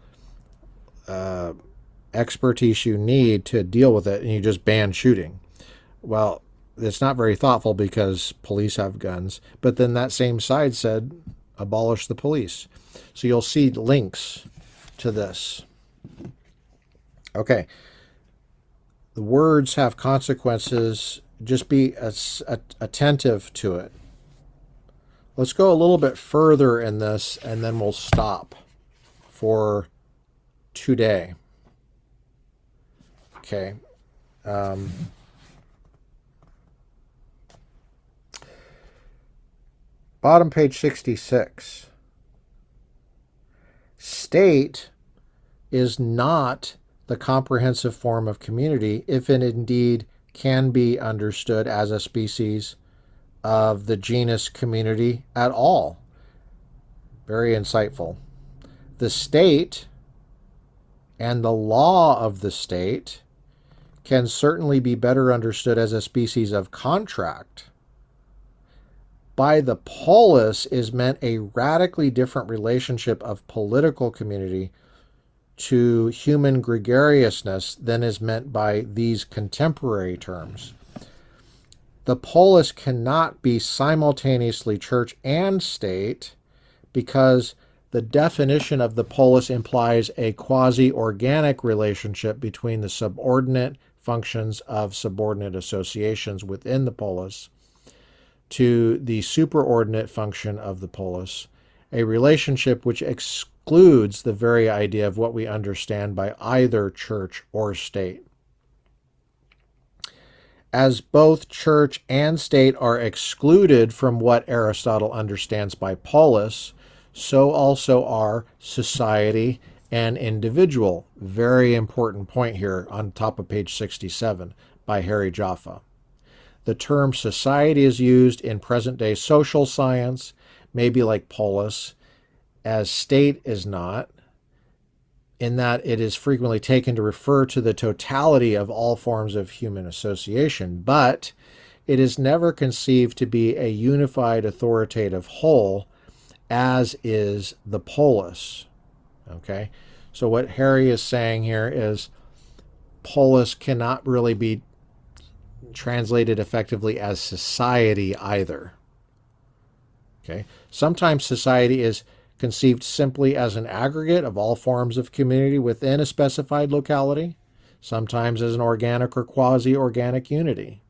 expertise you need to deal with it, and you just ban shooting. Well, it's not very thoughtful because police have guns, but then that same side said abolish the police. So you'll see links to this. Okay. The words have consequences. Just be attentive to it. Let's go a little bit further in this, and then we'll stop for today. Okay. Bottom page 66. State is not the comprehensive form of community if it indeed can be understood as a species of the genus community at all. Very insightful. The state and the law of the state can certainly be better understood as a species of contract. By the polis is meant a radically different relationship of political community to human gregariousness than is meant by these contemporary terms. The polis cannot be simultaneously church and state because the definition of the polis implies a quasi-organic relationship between the subordinate functions of subordinate associations within the polis to the superordinate function of the polis, a relationship which excludes the very idea of what we understand by either church or state. As both church and state are excluded from what Aristotle understands by polis, so also are society and individual. Very important point here on top of page 67 by Harry Jaffa. The term society is used in present-day social science, maybe like polis, as state is not, in that it is frequently taken to refer to the totality of all forms of human association, but it is never conceived to be a unified authoritative whole, as is the polis. Okay? So what Harry is saying here is polis cannot really be translated effectively as society either. Okay? Sometimes society is conceived simply as an aggregate of all forms of community within a specified locality, sometimes as an organic or quasi-organic unity.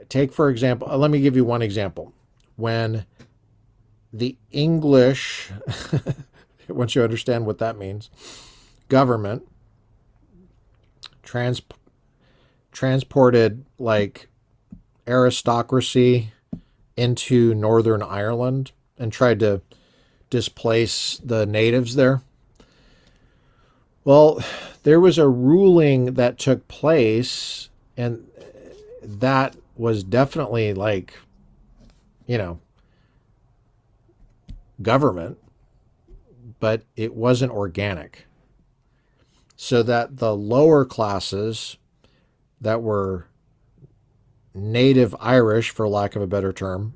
Take, for example, let me give you one example. When the English, once you understand what that means, government transported like aristocracy into Northern Ireland and tried to displace the natives there. Well, there was a ruling that took place, and that was definitely like, government, but it wasn't organic. So that the lower classes that were native Irish, for lack of a better term,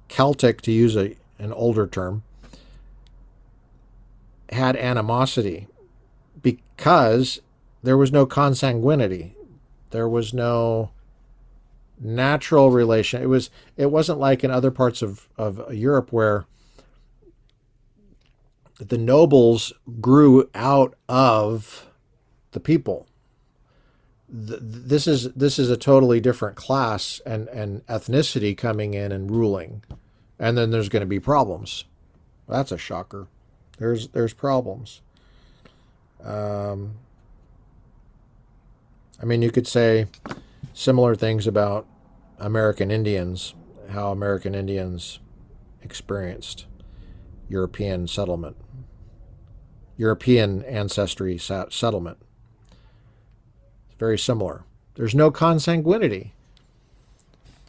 Celtic, to use an older term, had animosity because there was no consanguinity. There was no natural relation. It wasn't like in other parts of Europe where the nobles grew out of the people. This is a totally different class and ethnicity coming in and ruling. And then there's going to be problems. That's a shocker. There's problems. I mean, you could say similar things about American Indians, how American Indians experienced European settlement, European ancestry settlement. It's very similar. There's no consanguinity.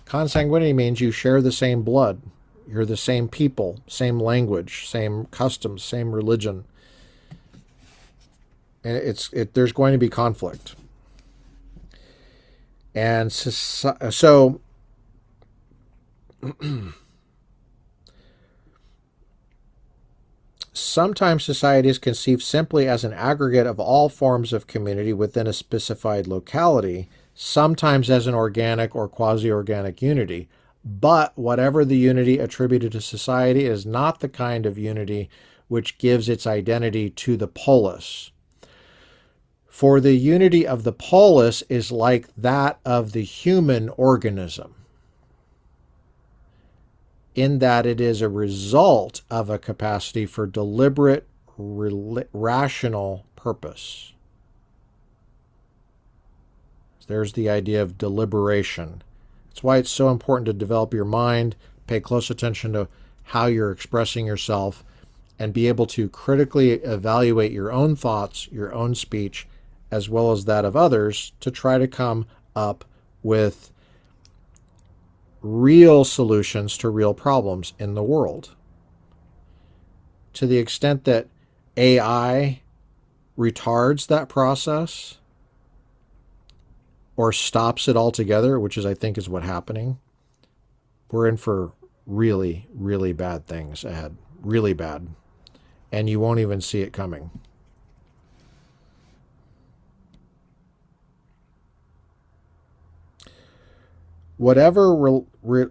Consanguinity means you share the same blood. You're the same people, same language, same customs, same religion. And there's going to be conflict. And so sometimes society is conceived simply as an aggregate of all forms of community within a specified locality, sometimes as an organic or quasi-organic unity. But whatever the unity attributed to society is not the kind of unity which gives its identity to the polis. For the unity of the polis is like that of the human organism, in that it is a result of a capacity for deliberate, rational purpose. There's the idea of deliberation. That's why it's so important to develop your mind, pay close attention to how you're expressing yourself, and be able to critically evaluate your own thoughts, your own speech, as well as that of others, to try to come up with real solutions to real problems in the world. To the extent that AI retards that process or stops it altogether, which is, I think, is what's happening, we're in for really, really bad things ahead. Really bad. And you won't even see it coming. Whatever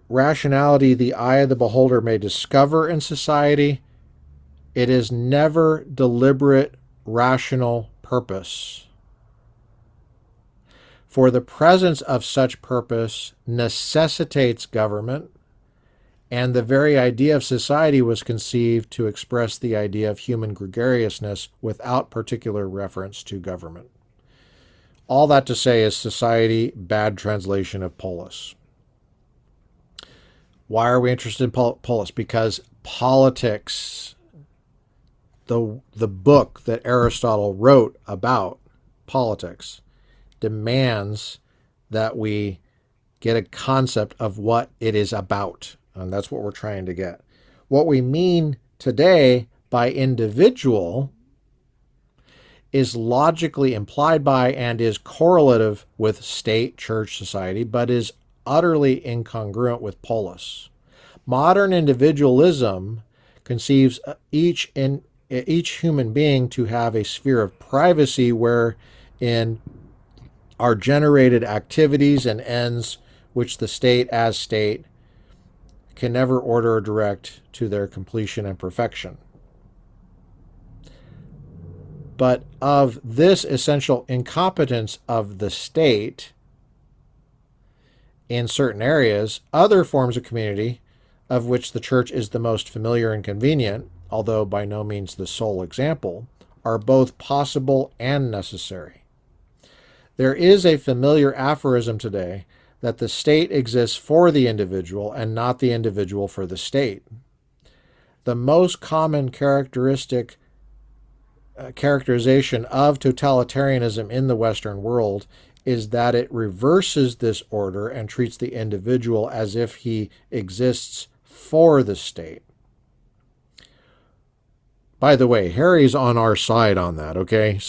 rationality the eye of the beholder may discover in society, it is never deliberate, rational purpose. For the presence of such purpose necessitates government, and the very idea of society was conceived to express the idea of human gregariousness without particular reference to government. All that to say is society, bad translation of polis. Why are we interested in polis? Because politics, the book that Aristotle wrote about politics, demands that we get a concept of what it is about. And that's what we're trying to get. What we mean today by individual is logically implied by and is correlative with state, church, society, but is utterly incongruent with polis. Modern individualism conceives each human being to have a sphere of privacy wherein are generated activities and ends which the state as state can never order or direct to their completion and perfection. But of this essential incompetence of the state in certain areas, other forms of community, of which the church is the most familiar and convenient, although by no means the sole example, are both possible and necessary. There is a familiar aphorism today that the state exists for the individual and not the individual for the state. The most common characterization of totalitarianism in the Western world is that it reverses this order and treats the individual as if he exists for the state. By the way, Harry's on our side on that, okay?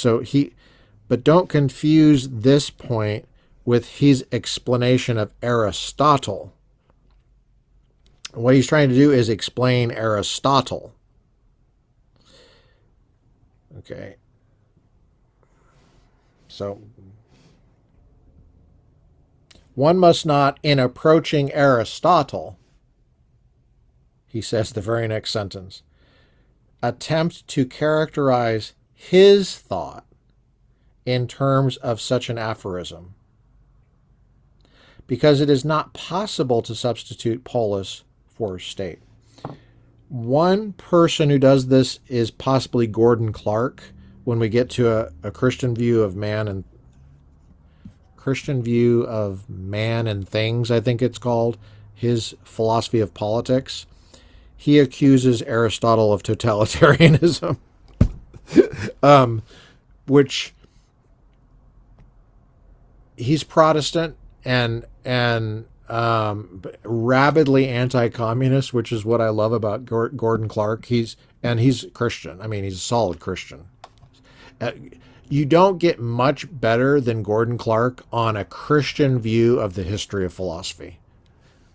But don't confuse this point with his explanation of Aristotle. What he's trying to do is explain Aristotle. Okay. So, one must not, in approaching Aristotle, he says the very next sentence, attempt to characterize his thought in terms of such an aphorism, because it is not possible to substitute polis for state. One person who does this is possibly Gordon Clark, when we get to a Christian view of man and things, I think it's called, his philosophy of politics. He accuses Aristotle of totalitarianism, which he's Protestant and rabidly anti-communist, which is what I love about Gordon Clark. He's Christian. I mean, he's a solid Christian. You don't get much better than Gordon Clark on a Christian view of the history of philosophy,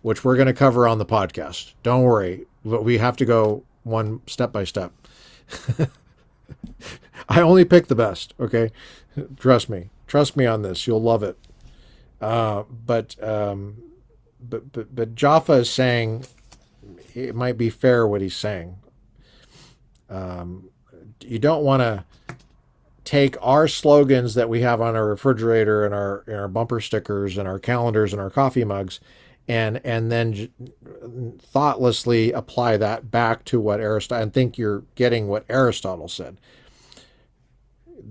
which we're going to cover on the podcast. Don't worry, but we have to go one step by step. I only pick the best, okay? Trust me on this. You'll love it. But Jaffa is saying it might be fair what he's saying. You don't want to take our slogans that we have on our refrigerator and our bumper stickers and our calendars and our coffee mugs and then thoughtlessly apply that back to what Aristotle, and think you're getting what Aristotle said.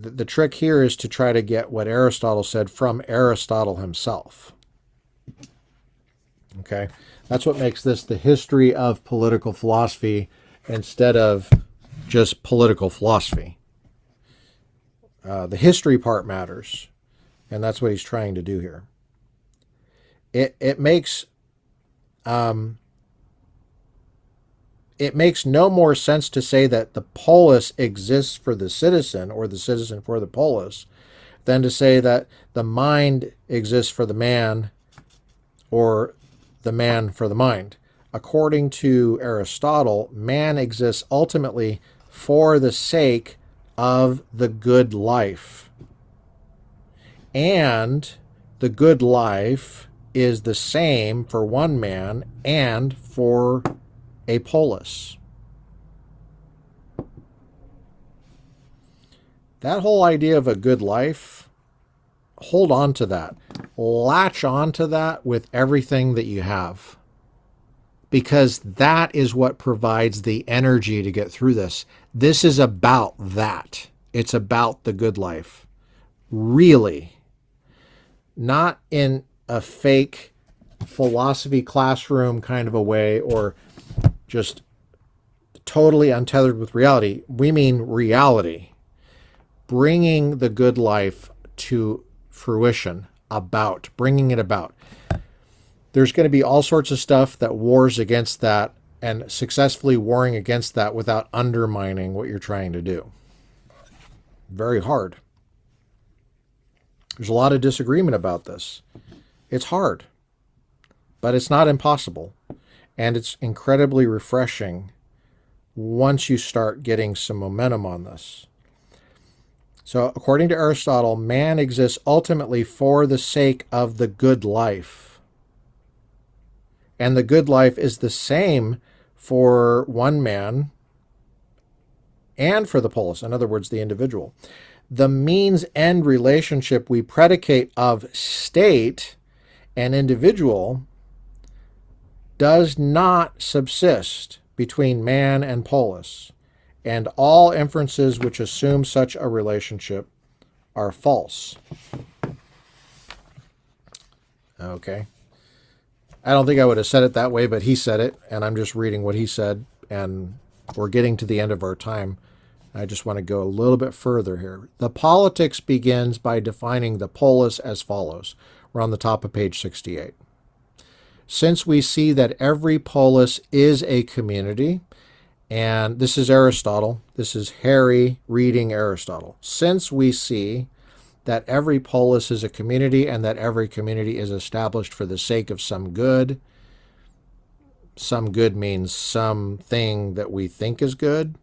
The trick here is to try to get what Aristotle said from Aristotle himself. Okay? That's what makes this the history of political philosophy instead of just political philosophy. The history part matters, and that's what he's trying to do here. It makes no more sense to say that the polis exists for the citizen or the citizen for the polis than to say that the mind exists for the man or the man for the mind. According to Aristotle, man exists ultimately for the sake of the good life. And the good life is the same for one man and for a polis. That whole idea of a good life, hold on to that. Latch on to that with everything that you have. Because that is what provides the energy to get through this. This is about that. It's about the good life. Really. not in a fake philosophy classroom kind of a way, or just totally untethered with reality. We mean reality, bringing the good life to fruition, bringing it about. There's going to be all sorts of stuff that wars against that, and successfully warring against that without undermining what you're trying to do. Very hard. There's a lot of disagreement about this. It's hard, but it's not impossible. And it's incredibly refreshing once you start getting some momentum on this. So according to Aristotle, man exists ultimately for the sake of the good life. And the good life is the same for one man and for the polis, in other words, the individual. The means-end relationship we predicate of state and individual does not subsist between man and polis, and all inferences which assume such a relationship are false. Okay. I don't think I would have said it that way, but he said it, and I'm just reading what he said, and we're getting to the end of our time. I just want to go a little bit further here. The politics begins by defining the polis as follows. We're on the top of page 68. Since we see that every polis is a community, and this is Aristotle, this is Harry reading Aristotle. Since we see that every polis is a community and that every community is established for the sake of some good means something that we think is good.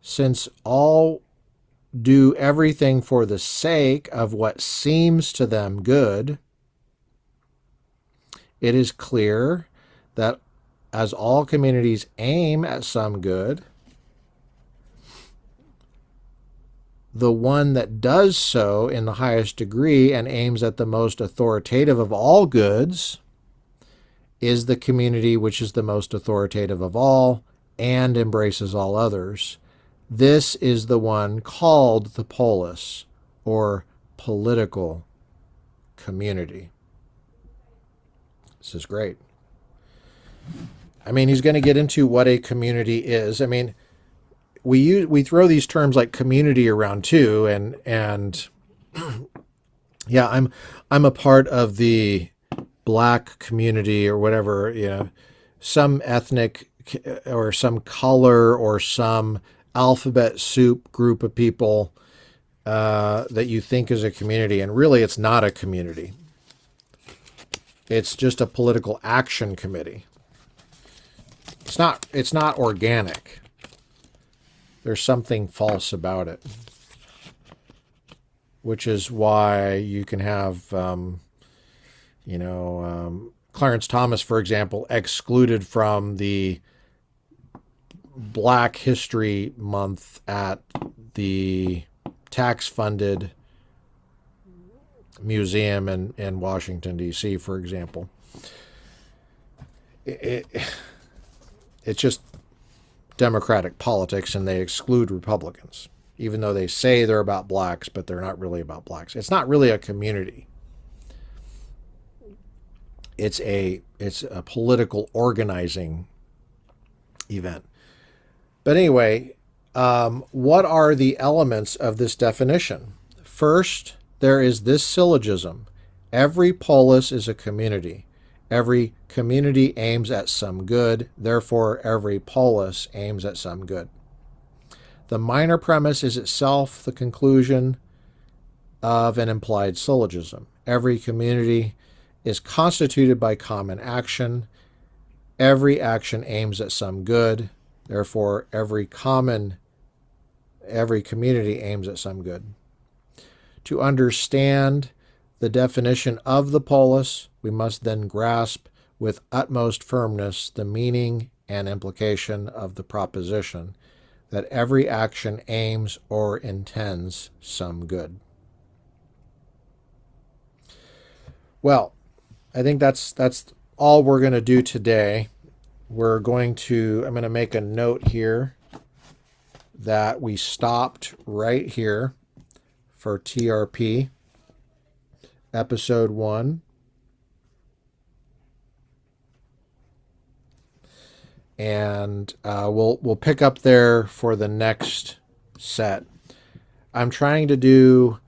Since all do everything for the sake of what seems to them good, it is clear that as all communities aim at some good, the one that does so in the highest degree and aims at the most authoritative of all goods is the community which is the most authoritative of all and embraces all others. This is the one called the polis, or political community. This is great. I mean, he's going to get into what a community is. I mean, we throw these terms like community around too, and yeah, I'm a part of the black community or whatever, you know, some ethnic or some color or some alphabet soup group of people that you think is a community, and really it's not a community. It's just a political action committee. It's not organic. There's something false about it, which is why you can have, Clarence Thomas, for example, excluded from the Black History Month at the tax-funded museum in Washington, D.C., for example. It's just Democratic politics, and they exclude Republicans, even though they say they're about blacks, but they're not really about blacks. It's not really a community. It's a political organizing event. But anyway, what are the elements of this definition? First, there is this syllogism. Every polis is a community. Every community aims at some good. Therefore, every polis aims at some good. The minor premise is itself the conclusion of an implied syllogism. Every community is constituted by common action. Every action aims at some good. Therefore, every community aims at some good. To understand the definition of the polis, we must then grasp with utmost firmness the meaning and implication of the proposition that every action aims or intends some good. Well, I think that's all we're going to do today. I'm going to make a note here that we stopped right here for TRP episode 1. And we'll pick up there for the next set. I'm trying to do,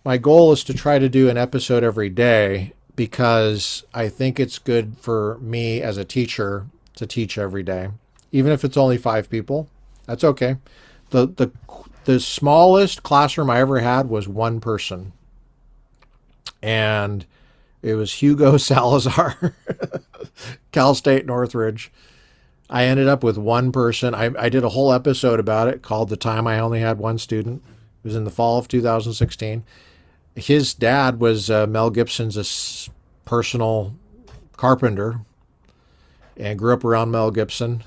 my goal is to try to do an episode every day, because I think it's good for me as a teacher to teach every day. Even if it's only 5 people, that's okay. The smallest classroom I ever had was 1 person. And it was Hugo Salazar, Cal State Northridge. I ended up with 1 person. I did a whole episode about it called The Time I Only Had 1 Student. It was in the fall of 2016. His dad was Mel Gibson's personal carpenter and grew up around Mel Gibson.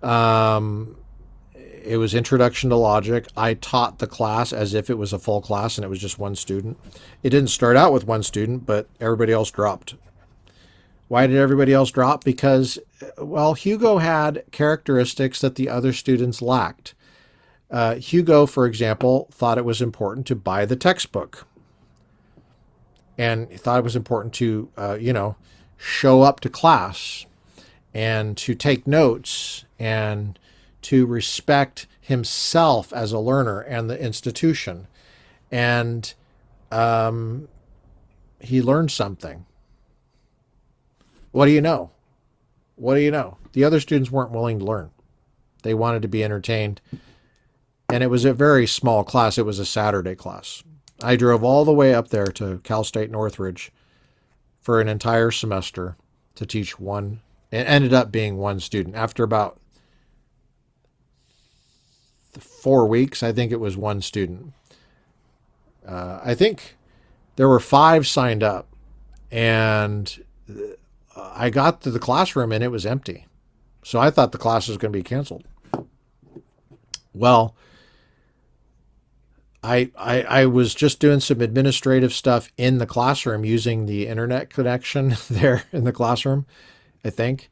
It was Introduction to Logic. I taught the class as if it was a full class and it was just 1 student. It didn't start out with 1 student, but everybody else dropped. Why did everybody else drop? Because, well, Hugo had characteristics that the other students lacked. Hugo, for example, thought it was important to buy the textbook. And he thought it was important to, show up to class and to take notes and to respect himself as a learner and the institution. And he learned something. What do you know? What do you know? The other students weren't willing to learn. They wanted to be entertained. And it was a very small class. It was a Saturday class. I drove all the way up there to Cal State Northridge for an entire semester to teach 1. It ended up being 1 student. After about 4 weeks, I think it was 1 student. I think there were 5 signed up. And I got to the classroom and it was empty. So I thought the class was going to be canceled. Well, I was just doing some administrative stuff in the classroom using the internet connection there in the classroom, I think,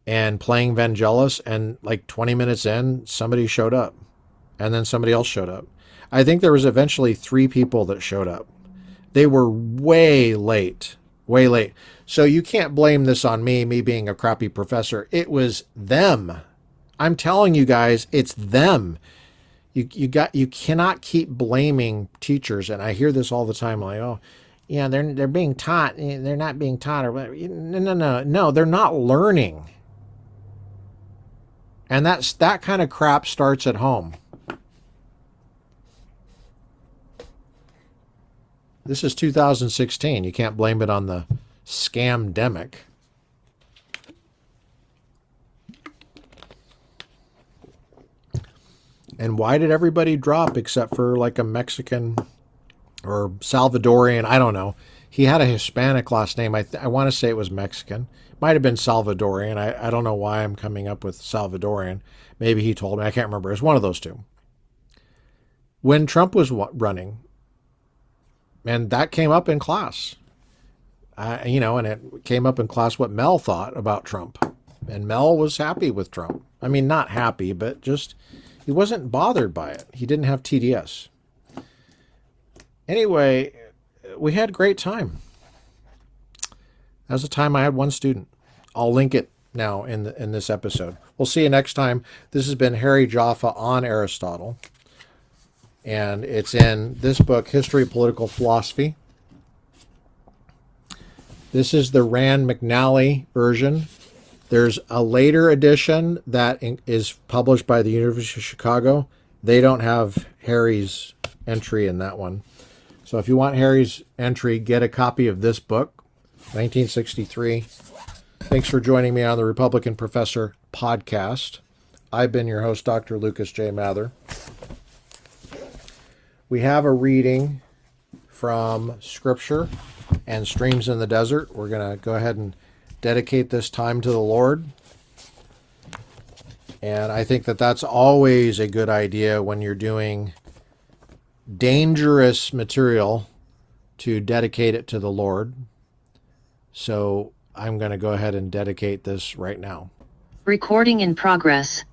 and playing Vangelis. And like 20 minutes in, somebody showed up, and then somebody else showed up. I think there was eventually 3 people that showed up. They were way late. So you can't blame this on me being a crappy professor. It was them. I'm telling you guys, it's them. You cannot keep blaming teachers. And I hear this all the time, like, oh, yeah, they're being taught. They're not being taught, or whatever. No, they're not learning. And that kind of crap starts at home. This is 2016. You can't blame it on the scamdemic. And why did everybody drop except for like a Mexican or Salvadorian? I don't know. He had a Hispanic last name. I want to say it was Mexican. Might have been Salvadorian. I don't know why I'm coming up with Salvadorian. Maybe he told me. I can't remember. It was one of those 2. When Trump was running, and that came up in class, and it came up in class what Mel thought about Trump. And Mel was happy with Trump. I mean, not happy, but just, he wasn't bothered by it. He didn't have TDS. Anyway, we had a great time. That was the time I had 1 student. I'll link it now in this episode. We'll see you next time. This has been Harry Jaffa on Aristotle. And it's in this book, History of Political Philosophy. This is the Rand McNally version. There's a later edition that is published by the University of Chicago. They don't have Harry's entry in that one. So if you want Harry's entry, get a copy of this book, 1963. Thanks for joining me on the Republican Professor podcast. I've been your host, Dr. Lucas J. Mather. We have a reading from Scripture and Streams in the Desert. We're going to go ahead and dedicate this time to the Lord. And I think that that's always a good idea when you're doing dangerous material, to dedicate it to the Lord. So I'm going to go ahead and dedicate this right now. Recording in progress.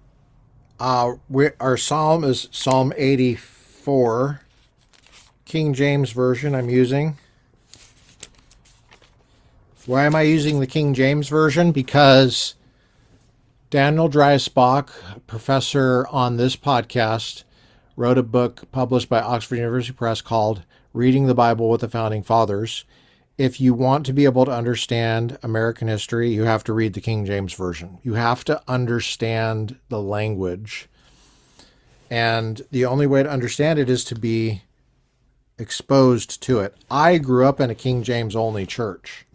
Our psalm is Psalm 84, King James Version I'm using. Why am I using the King James Version? Because Daniel Dreisbach, professor on this podcast, wrote a book published by Oxford University Press called Reading the Bible with the Founding Fathers. If you want to be able to understand American history, you have to read the King James Version. You have to understand the language. And the only way to understand it is to be exposed to it. I grew up in a King James only church.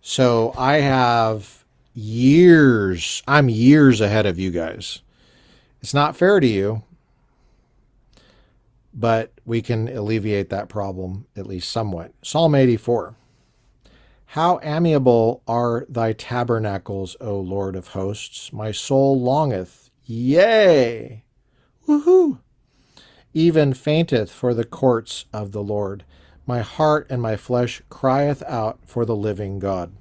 So I have years, I'm years ahead of you guys. It's not fair to you, but we can alleviate that problem at least somewhat. Psalm 84. How amiable are thy tabernacles, O Lord of hosts. My soul longeth, yea, woohoo, even fainteth for the courts of the Lord. My heart and my flesh crieth out for the living God.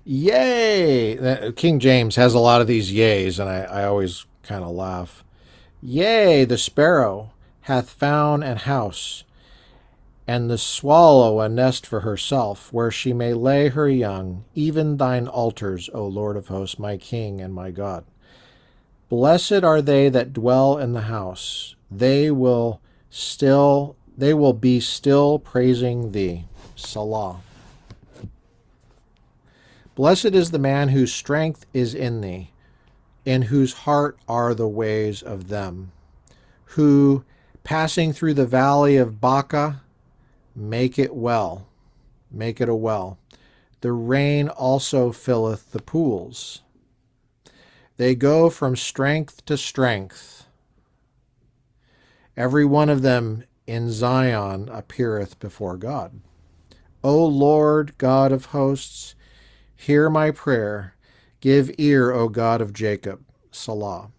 Yay! King James has a lot of these yays, and I always kind of laugh. Yea, the sparrow hath found an house, and the swallow a nest for herself, where she may lay her young, even thine altars, O Lord of hosts, my King and my God. Blessed are they that dwell in the house. They will be still praising thee. Salah. Blessed is the man whose strength is in thee, in whose heart are the ways of them, who, passing through the valley of Baca, make it well, make it a well. The rain also filleth the pools. They go from strength to strength. Every one of them in Zion appeareth before God. O Lord God of hosts, hear my prayer. Give ear, O God of Jacob. Salah.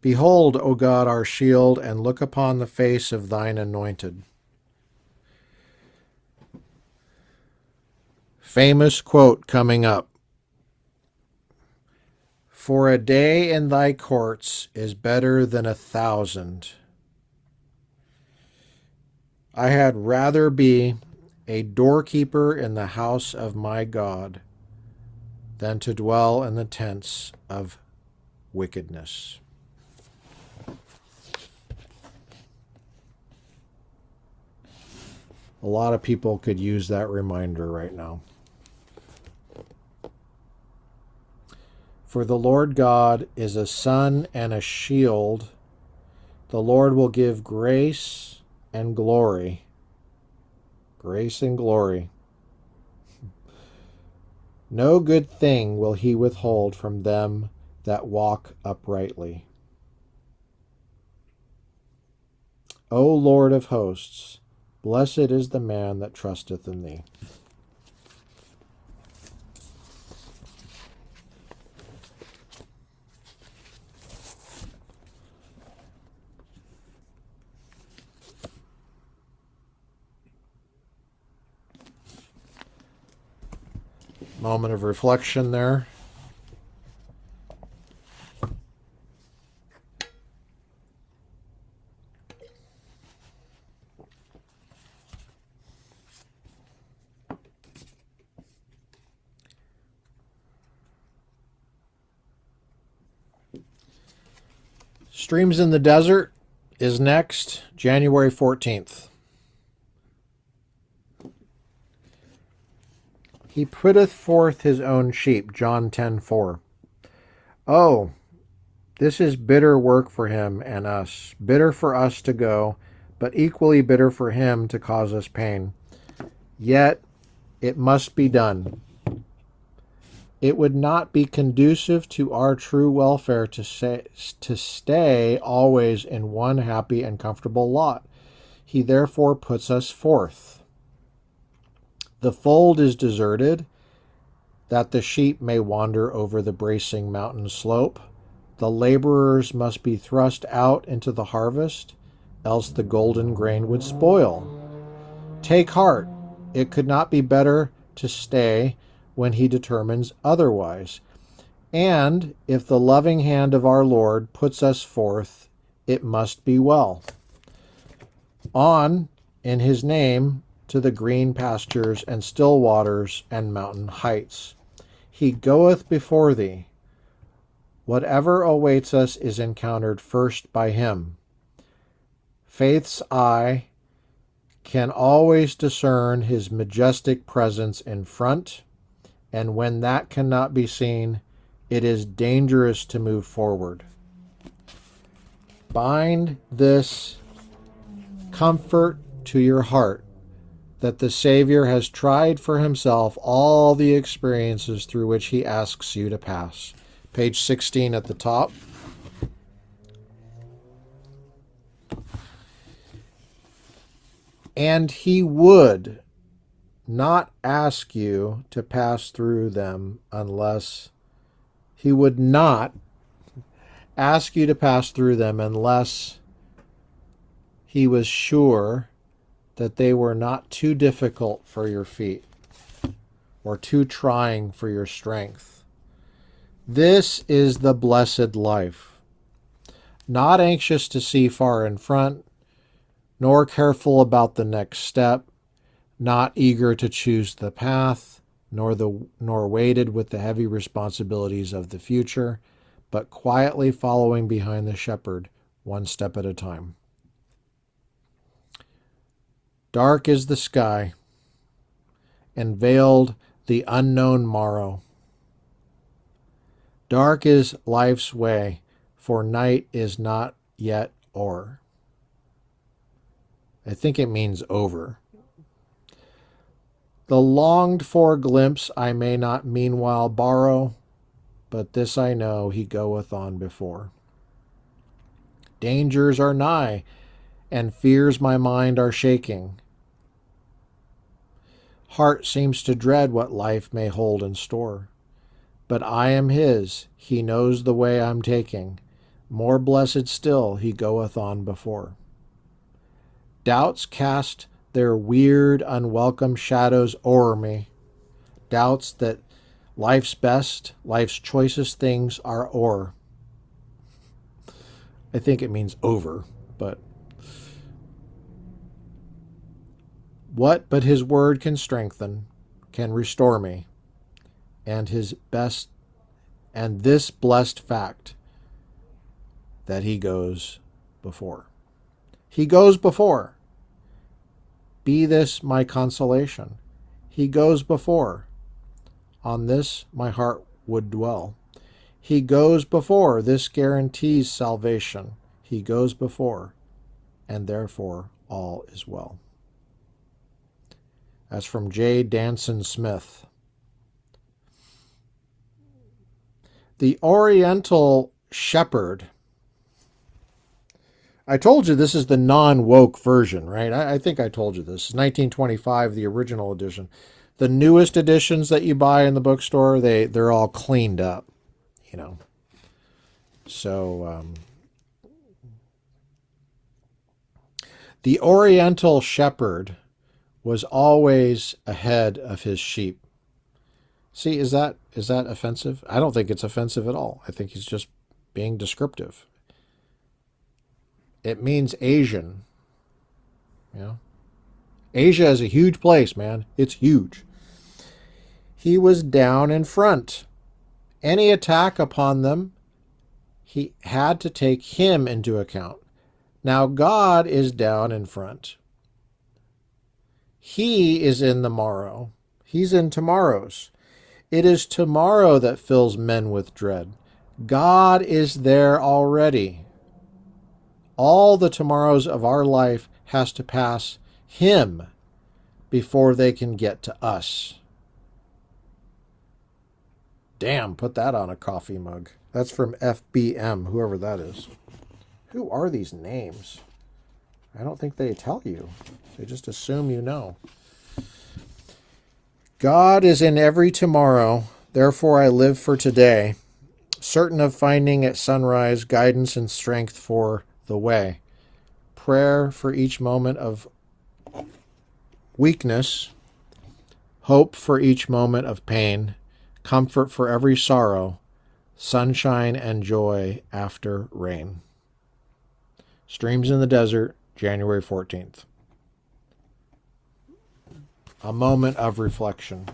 Behold, O God, our shield, and look upon the face of thine anointed. Famous quote coming up. For a day in thy courts is better than 1,000. I had rather be a doorkeeper in the house of my God than to dwell in the tents of wickedness. A lot of people could use that reminder right now. For the Lord God is a sun and a shield. The Lord will give grace and glory. Grace and glory. No good thing will he withhold from them that walk uprightly. O Lord of hosts, blessed is the man that trusteth in thee. Moment of reflection there. Streams in the Desert is next, January 14th. He putteth forth his own sheep, John 10:4. Oh, this is bitter work for him and us, bitter for us to go, but equally bitter for him to cause us pain. Yet it must be done. It would not be conducive to our true welfare to stay always in one happy and comfortable lot. He therefore puts us forth. The fold is deserted, that the sheep may wander over the bracing mountain slope. The laborers must be thrust out into the harvest, else the golden grain would spoil. Take heart, it could not be better to stay when he determines otherwise. And if the loving hand of our Lord puts us forth, it must be well. On in his name to the green pastures and still waters and mountain heights. He goeth before thee. Whatever awaits us is encountered first by him. Faith's eye can always discern his majestic presence in front, and when that cannot be seen, it is dangerous to move forward. Bind this comfort to your heart that the Savior has tried for himself all the experiences through which he asks you to pass. Page 16 at the top. And he would not ask you to pass through them unless he would not ask you to pass through them unless he was sure that they were not too difficult for your feet or too trying for your strength. This is the blessed life. Not anxious to see far in front, nor careful about the next step, not eager to choose the path, nor weighted with the heavy responsibilities of the future, but quietly following behind the shepherd, one step at a time. Dark is the sky, and veiled the unknown morrow. Dark is life's way, for night is not yet o'er. I think it means over. The longed-for glimpse I may not meanwhile borrow, but this I know, he goeth on before. Dangers are nigh, and fears my mind are shaking. Heart seems to dread what life may hold in store. But I am his, he knows the way I'm taking. More blessed still, he goeth on before. Doubts cast their weird, unwelcome shadows o'er me. Doubts that life's best, life's choicest things are o'er. I think it means over, but what but his word can strengthen, can restore me, and his best, and this blessed fact that he goes before. He goes before. Be this my consolation. He goes before. On this my heart would dwell. He goes before. This guarantees salvation. He goes before, and therefore all is well. That's from J. Danson Smith. The Oriental Shepherd. I told you this is the non-woke version, right? I think I told you this. 1925, the original edition. The newest editions that you buy in the bookstore, they're all cleaned up, you know. So, the Oriental Shepherd was always ahead of his sheep. See, is that offensive? I don't think it's offensive at all. I think he's just being descriptive. It means Asian. You know? Asia is a huge place, man. It's huge. He was down in front. Any attack upon them, he had to take him into account. Now God is down in front. He is in the morrow. He's in tomorrows. It is tomorrow that fills men with dread. God is there already. All the tomorrows of our life has to pass him before they can get to us. Damn, put that on a coffee mug. That's from FBM, whoever that is. Who are these names? I don't think they tell you. They just assume you know. God is in every tomorrow, therefore I live for today, certain of finding at sunrise guidance and strength for the way. Prayer for each moment of weakness, hope for each moment of pain, comfort for every sorrow, sunshine and joy after rain. Streams in the desert, January 14th. A moment of reflection.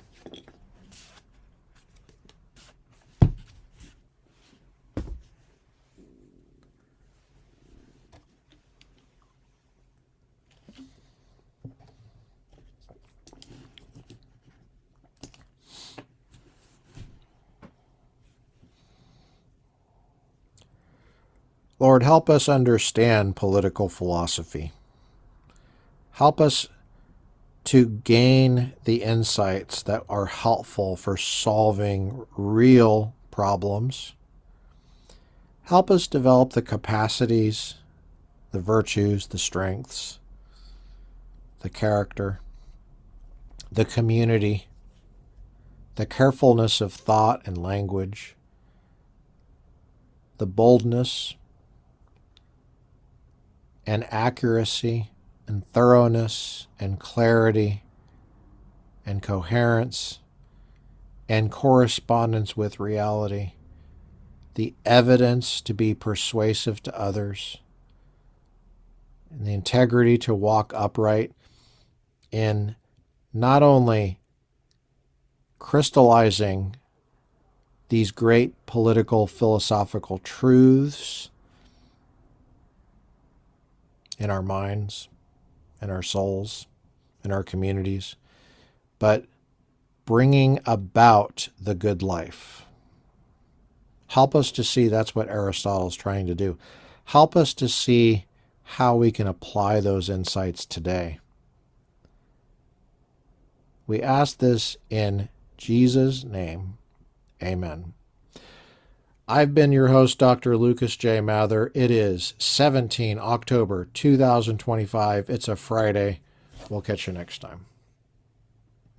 Lord, help us understand political philosophy. Help us to gain the insights that are helpful for solving real problems. Help us develop the capacities, the virtues, the strengths, the character, the community, the carefulness of thought and language, the boldness and accuracy and thoroughness and clarity and coherence and correspondence with reality, the evidence to be persuasive to others, and the integrity to walk upright in not only crystallizing these great political philosophical truths in our minds, in our souls, in our communities, but bringing about the good life. Help us to see that's what Aristotle is trying to do. Help us to see how we can apply those insights today. We ask this in Jesus' name. Amen. I've been your host, Dr. Lucas J. Mather. It is 17 October 2025. It's a Friday. We'll catch you next time.